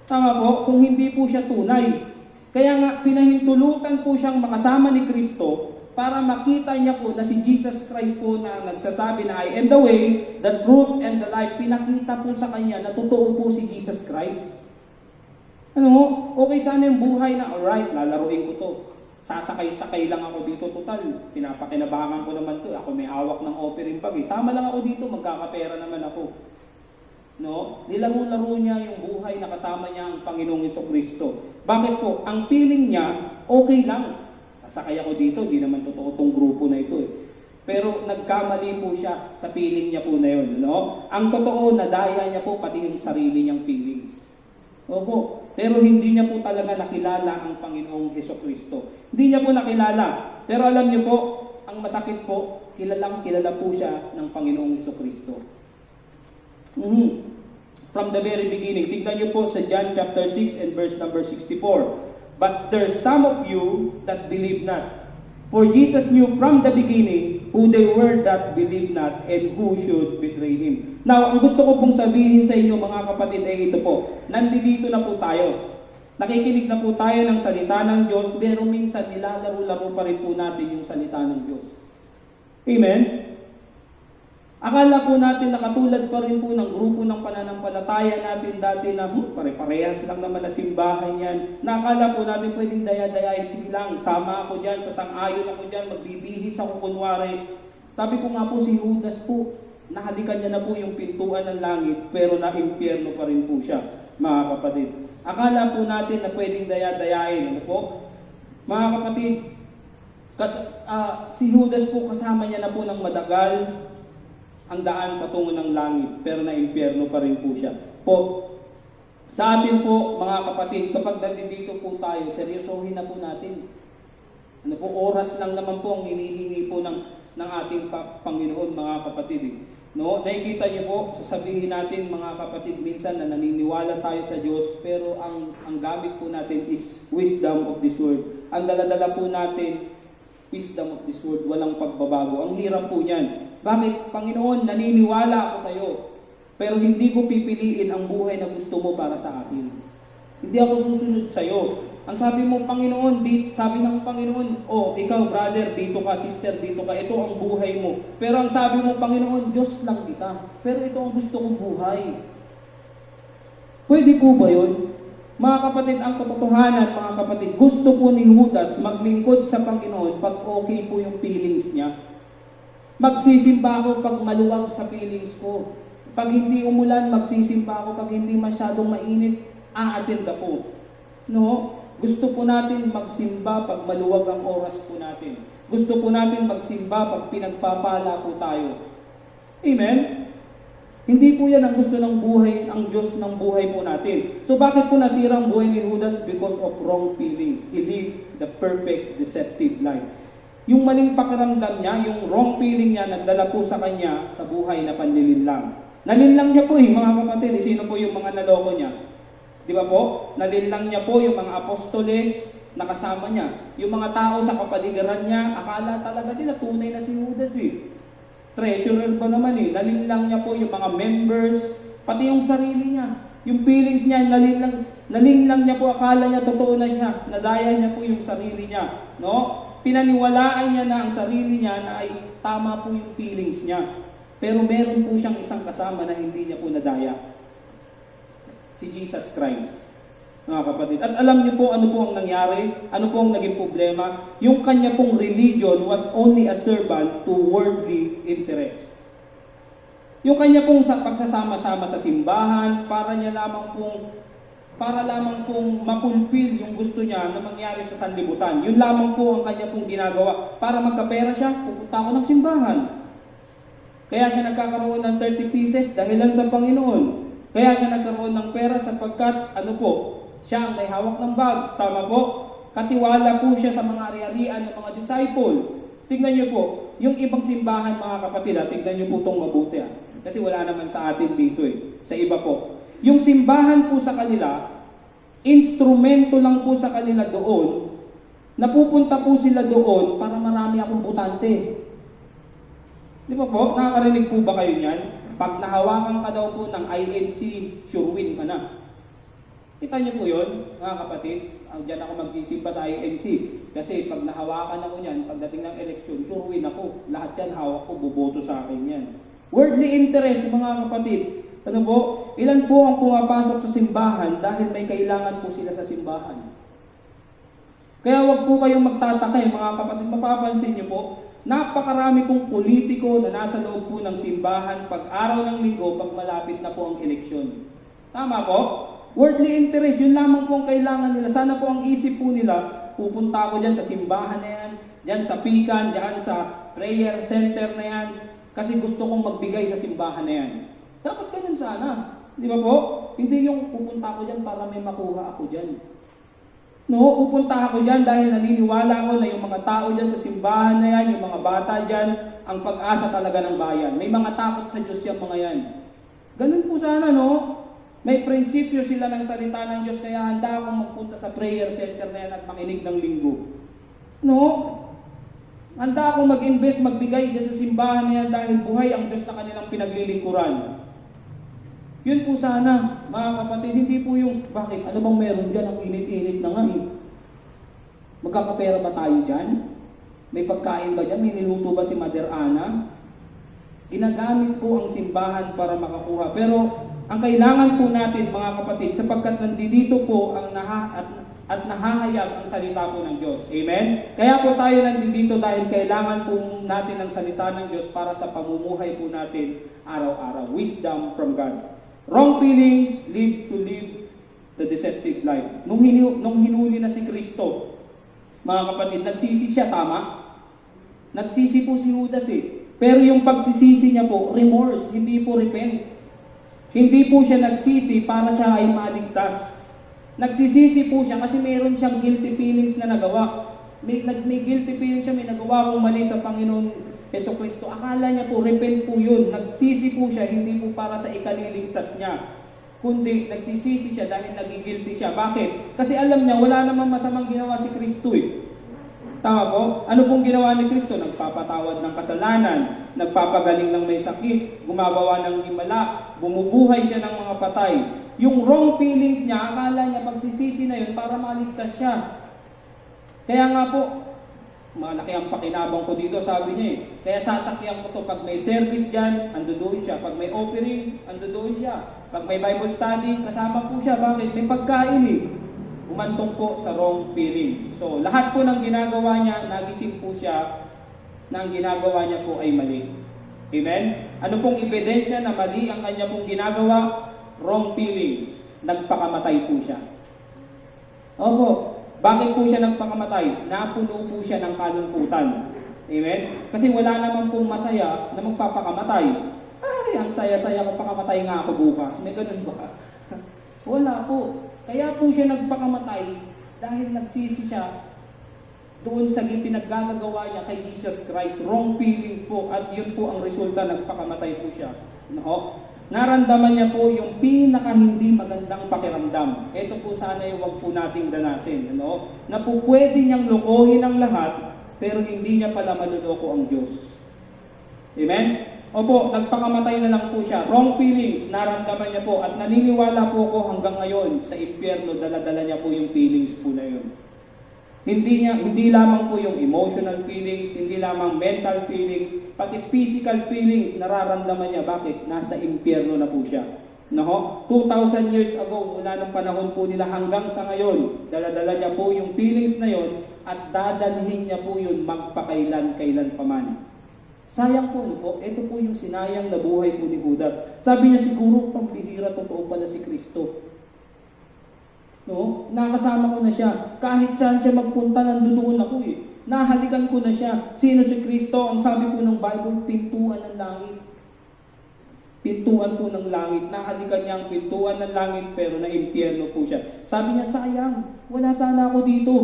Tama po? Kung hindi po siya tunay. Kaya nga, pinahintulutan po siyang makasama ni Kristo para makita niya po na si Jesus Christ po na nagsasabi na I am the way, the truth, and the life. Pinakita po sa kanya na totoo po si Jesus Christ. Ano mo? Okay sana yung buhay na, alright, lalaruin ko to. Sasakay-sakay lang ako dito, total. Pinapakinabangan ko naman to. Ako may hawak ng offering bag. Sama lang ako dito, magkakapera naman ako. No? Nilaro-laro niya yung buhay na kasama niya ang Panginoong Jesucristo. Bakit po? Ang feeling niya, okay lang. Sasakay ako dito, di naman totoo tong grupo na ito eh. Pero nagkamali po siya sa feeling niya po na yun. No? Ang totoo, nadaya niya po pati yung sarili niyang feelings. Opo. Pero hindi niya po talaga nakilala ang Panginoong Jesucristo. Hindi niya po nakilala. Pero alam niyo po, ang masakit po, kilala po siya ng Panginoong Jesucristo. From the very beginning, tignan niyo po sa John chapter 6 and verse number 64. But there's some of you that believe not. For Jesus knew from the beginning who they were that believe not and who should betray Him. Now, ang gusto ko pong sabihin sa inyo mga kapatid ay ito po. Nandito na po tayo. Nakikinig na po tayo ng salita ng Diyos, pero minsan nilalaro-laro pa rin po natin yung salita ng Diyos. Amen? Akala po natin na katulad pa rin po ng grupo ng pananampalataya natin dati na pare-parehas lang naman na simbahan yan. Nakala po natin pwedeng daya-dayain lang. Sama ako dyan, sasang-ayon ako dyan, magbibihis ako kunwari. Sabi ko nga po si Judas po, nahalikan niya na po yung pintuan ng langit, pero na-impyerno pa rin po siya, mga kapatid. Akala po natin na pwedeng daya-dayain. Ano po? Mga kapatid, si Judas po kasama niya na po ng madagal ang daan patungo ng langit, pero na-impyerno pa rin po siya. Sa atin po, mga kapatid, kapag nandito po tayo, seryosohin na po natin. Ano po, oras lang naman po ang hinihingi po ng ating Panginoon, mga kapatid. No? Nakikita niyo po, sasabihin natin, mga kapatid, minsan na naniniwala tayo sa Diyos, pero ang gamit po natin is wisdom of this world. Ang daladala po natin, wisdom of this world, walang pagbabago. Ang hirap po niyan. Bakit? Panginoon, naniniwala ako sa iyo, pero hindi ko pipiliin ang buhay na gusto mo para sa akin. Hindi ako susunod sa iyo. Ang sabi mo, Panginoon, sabi ng Panginoon, ikaw brother, dito ka, sister, dito ka, ito ang buhay mo. Pero ang sabi mo, Panginoon, Diyos lang kita. Pero ito ang gusto kong buhay. Pwede po ba yun? Mga kapatid, ang katotohanan, mga kapatid, gusto po ni Judas maglingkod sa Panginoon pag okay po yung feelings niya. Magsisimba ako pag maluwag sa feelings ko. Pag hindi umulan, magsisimba ako. Pag hindi masyadong mainit, a-attend ako. No? Gusto po natin magsimba pag maluwag ang oras po natin. Gusto po natin magsimba pag pinagpapala po tayo. Amen? Hindi po yan ang gusto ng buhay, ang Diyos ng buhay po natin. So bakit po nasira ang buhay ni Judas? Because of wrong feelings. He lived the perfect, deceptive life. Yung maling pakiramdam niya, yung wrong feeling niya, nagdala po sa kanya sa buhay na panlilinlang. Nalinlang niya po mga kapatid. Sino po yung mga naloko niya? Di ba po? Nalinlang niya po yung mga apostoles na kasama niya. Yung mga tao sa kapaligiran niya, akala talaga nila tunay na si Judas Treasurer pa naman Nalinlang niya po yung mga members, pati yung sarili niya. Yung feelings niya, nalinlang niya po, akala niya totoo na siya. Nadaya niya po yung sarili niya. No? Pinaniwalaan niya na ang sarili niya na ay tama po yung feelings niya. Pero meron po siyang isang kasama na hindi niya po nadaya. Si Jesus Christ. Mga kapatid. At alam niyo po ano po ang nangyari? Ano po ang naging problema? Yung kanya pong religion was only a servant to worldly interest. Yung kanya pong pagsasama-sama sa simbahan, para lamang pong mapulpil yung gusto niya na mangyari sa sanlibutan. Yun lamang po ang kanya pong ginagawa. Para magkapera siya, pupunta ako ng simbahan. Kaya siya nagkakaroon ng 30 pieces dahilan sa Panginoon. Kaya siya nagkaroon ng pera sapagkat, siya ang may hawak ng bag. Tama po? Katiwala po siya sa mga ari-arian ng mga disciple. Tingnan niyo po, yung ibang simbahan mga kapatid, tingnan niyo po itong mabuti. Kasi wala naman sa atin dito sa iba po. Yung simbahan po sa kanila, instrumento lang po sa kanila doon, napupunta po sila doon para marami akong butante. Di ba po? Nakakarinig po ba kayo niyan? Pag nahawakan ka daw po ng INC, sure win ka na. Kita niyo po yun, mga kapatid? Diyan ako magsisimba sa INC. Kasi pag nahawakan ako niyan, pagdating ng eleksyon, sure win ako. Lahat yan, hawak ko, boboto sa akin yan. Worldly interest, mga kapatid. Ilan po ang pumapasok sa simbahan dahil may kailangan po sila sa simbahan. Kaya wag po kayong magtataka, mga kapatid. Mapapansin niyo po, napakarami pong politiko na nasa loob po ng simbahan pag araw ng linggo, pag malapit na po ang eleksyon. Tama po? Worldly interest, yun lamang po ang kailangan nila. Sana po ang isip po nila, pupunta ako dyan sa simbahan na yan, dyan sa pikan, dyan sa prayer center na yan, kasi gusto kong magbigay sa simbahan na yan. Dapat ganun sana. Di ba po? Hindi yung pupunta ako dyan para may makuha ako dyan. No, pupunta ako dyan dahil naniniwala ko na yung mga tao dyan sa simbahan na yan, yung mga bata dyan, ang pag-asa talaga ng bayan. May mga takot sa Diyos yung mga yan. Ganun po sana, no? May prinsipyo sila ng salita ng Diyos, kaya handa akong magpunta sa prayer center na yan at makinig ng linggo. No? Handa akong mag-invest, magbigay dyan sa simbahan na yan dahil buhay ang Diyos na kanilang pinaglilingkuran. Yun po sana, mga kapatid, hindi po yung, bakit? Ano bang meron dyan? Ang init-init na nga Magkakapera ba tayo dyan? May pagkain ba dyan? May niluto ba si Mother Ana? Ginagamit po ang simbahan para makakuha. Pero, ang kailangan po natin, mga kapatid, sapagkat nandito po ang nahahayag ang salita po ng Diyos. Amen? Kaya po tayo nandito dahil kailangan po natin ang salita ng Diyos para sa pamumuhay po natin araw-araw. Wisdom from God. Wrong feelings lead to live the deceptive life. Nung hinuli na si Kristo, mga kapatid, nagsisi siya, tama? Nagsisi po si Judas Pero yung pagsisisi niya po, remorse, hindi po repent. Hindi po siya nagsisi para siya ay maligtas. Nagsisisi po siya kasi mayroon siyang guilty feelings na nagawa. May guilty feelings siya, may nagawa kong mali sa Panginoon Jesucristo. Akala niya po, repent po yun. Nagsisi po siya, hindi po para sa ikaliligtas niya. Kundi nagsisisi siya dahil nagigilty siya. Bakit? Kasi alam niya, wala namang masamang ginawa si Kristo Tama po? Ano pong ginawa ni Kristo? Nagpapatawad ng kasalanan, nagpapagaling ng may sakit, gumagawa ng himala, bumubuhay siya ng mga patay. Yung wrong feelings niya, akala niya pagsisisi na yun para maligtas siya. Kaya nga po, malaki ang pakinabang ko dito, sabi niya Kaya sasakyan ko to pag may service dyan, andoon siya. Pag may offering, andoon siya. Pag may Bible study, kasama po siya. Bakit? May pagkain Umantong po sa wrong feelings. So, lahat po ng ginagawa niya, nagising po siya na ang ginagawa niya po ay mali. Amen? Ano pong ebidensya na mali ang kanya pong ginagawa? Wrong feelings. Nagpakamatay po siya. Opo. Bakit po siya nagpakamatay? Napuno po siya ng kalungkutan. Amen? Kasi wala naman pong masaya na magpapakamatay. Ay, ang saya-saya kung pakamatay nga ako bukas. May ganun ba? Wala po. Kaya po siya nagpakamatay dahil nagsisi siya doon sa pinaggagawa niya kay Jesus Christ. Wrong feeling po at yun po ang resulta, nagpakamatay po siya. No? Naramdaman niya po yung pinaka hindi magandang pakiramdam. Ito po sana yung wag po nating danasin. Na po pwede niyang lokohin ang lahat, pero hindi niya pala maluloko ang Diyos. Amen? Opo, nagpakamatay na lang po siya. Wrong feelings, naramdaman niya po. At naniniwala po ko hanggang ngayon sa impyerno, dala-dala niya po yung feelings po na yun. Hindi lamang po yung emotional feelings, hindi lamang mental feelings, pati physical feelings nararamdaman niya. Bakit? Nasa impyerno na po siya. 2,000 years ago, mula ng panahon po nila hanggang sa ngayon, dala-dala niya po yung feelings na yon at dadalhin niya po yun magpakailan-kailan pa man. Sayang po, ano po? Ito po yung sinayang na buhay po ni Judas. Sabi niya siguro, pambihira, totoo pala si Kristo. No? Nakasama ko na siya. Kahit saan siya magpunta, nandoon ako eh. Nahalikan ko na siya. Sino si Kristo? Ang sabi po ng Bible, pintuan ng langit. Pintuan po ng langit. Nahalikan niya ang pintuan ng langit, pero na-impyerno po siya. Sabi niya, sayang, wala sana ako dito.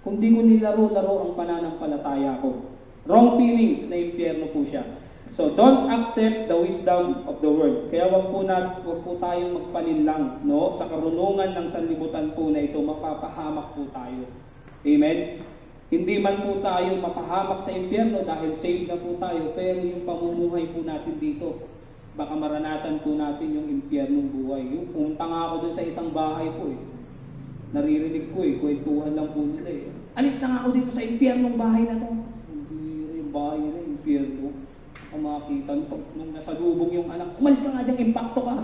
Kung di ko nilaro-laro ang pananampalataya ko. Wrong feelings, na-impyerno po siya. So, don't accept the wisdom of the world. Kaya wag po tayong magpalinlang, no? Sa karunungan ng sanlibutan po na ito, mapapahamak po tayo. Amen? Hindi man po tayo mapahamak sa impyerno dahil saved na po tayo, pero yung pamumuhay po natin dito, baka maranasan po natin yung impyernong buhay. Yung pumunta nga ako dun sa isang bahay po eh. Naririnig ko eh, kwentuhan lang po nila eh. Alis na nga ako dito sa impyernong bahay na to. Hindi yung bahay nila, impyerno. Ang makakita nung nasalubong yung anak, umalis ka nga dyan, impacto ka.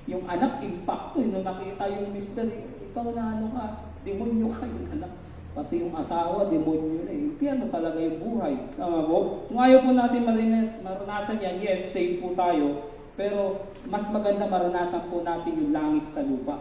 Yung anak, impacto eh. Nung nakita yung mister, ikaw na ano ka, demonyo ka yung anak. Pati yung asawa, demonyo na eh. Impyerno talaga yung buhay. Tama po? Kung ayaw po natin maranasan yan, yes, safe po tayo. Pero mas maganda maranasan po natin yung langit sa lupa.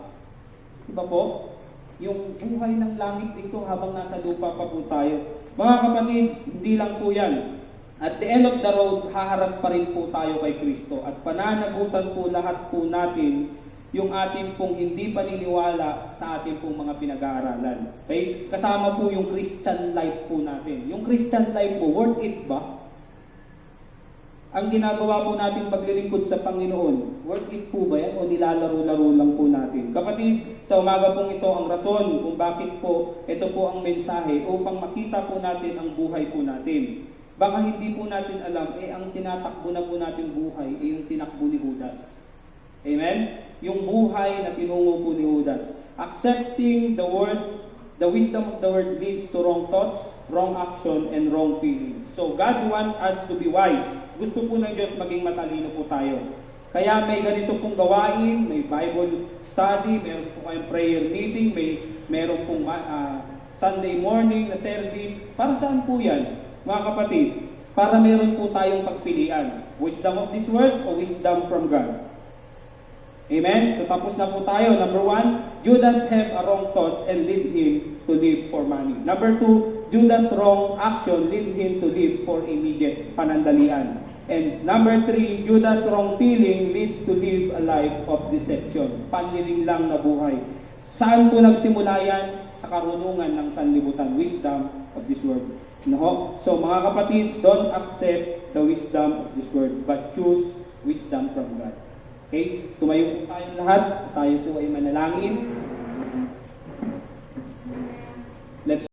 Diba po? Yung buhay ng langit dito habang nasa lupa pa po tayo. Mga kapatid, hindi lang po yan. At the end of the road, haharap pa rin po tayo kay Kristo. At pananagutan po lahat po natin yung ating pong hindi paniniwala sa ating pong mga pinag-aaralan. Okay? Kasama po yung Christian life po natin. Yung Christian life po, worth it ba? Ang ginagawa po natin paglilingkod sa Panginoon, worth it po ba yan o nilalaro-laro lang po natin? Kapatid, sa umaga pong ito, ang rason kung bakit po ito po ang mensahe upang makita po natin ang buhay po natin. Baka hindi po natin alam, ang tinatakbo na po natin buhay, yung tinakbo ni Judas. Amen? Yung buhay na tinungo po ni Judas. Accepting the word, the wisdom of the word leads to wrong thoughts, wrong action, and wrong feelings. So God wants us to be wise. Gusto po ng Diyos maging matalino po tayo. Kaya may ganito pong gawain, may Bible study, meron po kayong prayer meeting, meron pong Sunday morning na service. Para saan po yan, mga kapatid? Para meron po tayong pagpilian. Wisdom of this world o wisdom from God. Amen? So tapos na po tayo. Number 1, Judas have a wrong thoughts and lead him to live for money. Number 2, Judas' wrong action lead him to live for immediate panandalian. And number 3, Judas' wrong feeling lead to live a life of deception. Panliling lang na buhay. Saan po nagsimula yan? Sa karunungan ng sanlibutan. Wisdom of this world. No? So mga kapatid, don't accept the wisdom of this world, but choose wisdom from God. Okay? Tumayo po tayong lahat. Tayo po ay manalangin.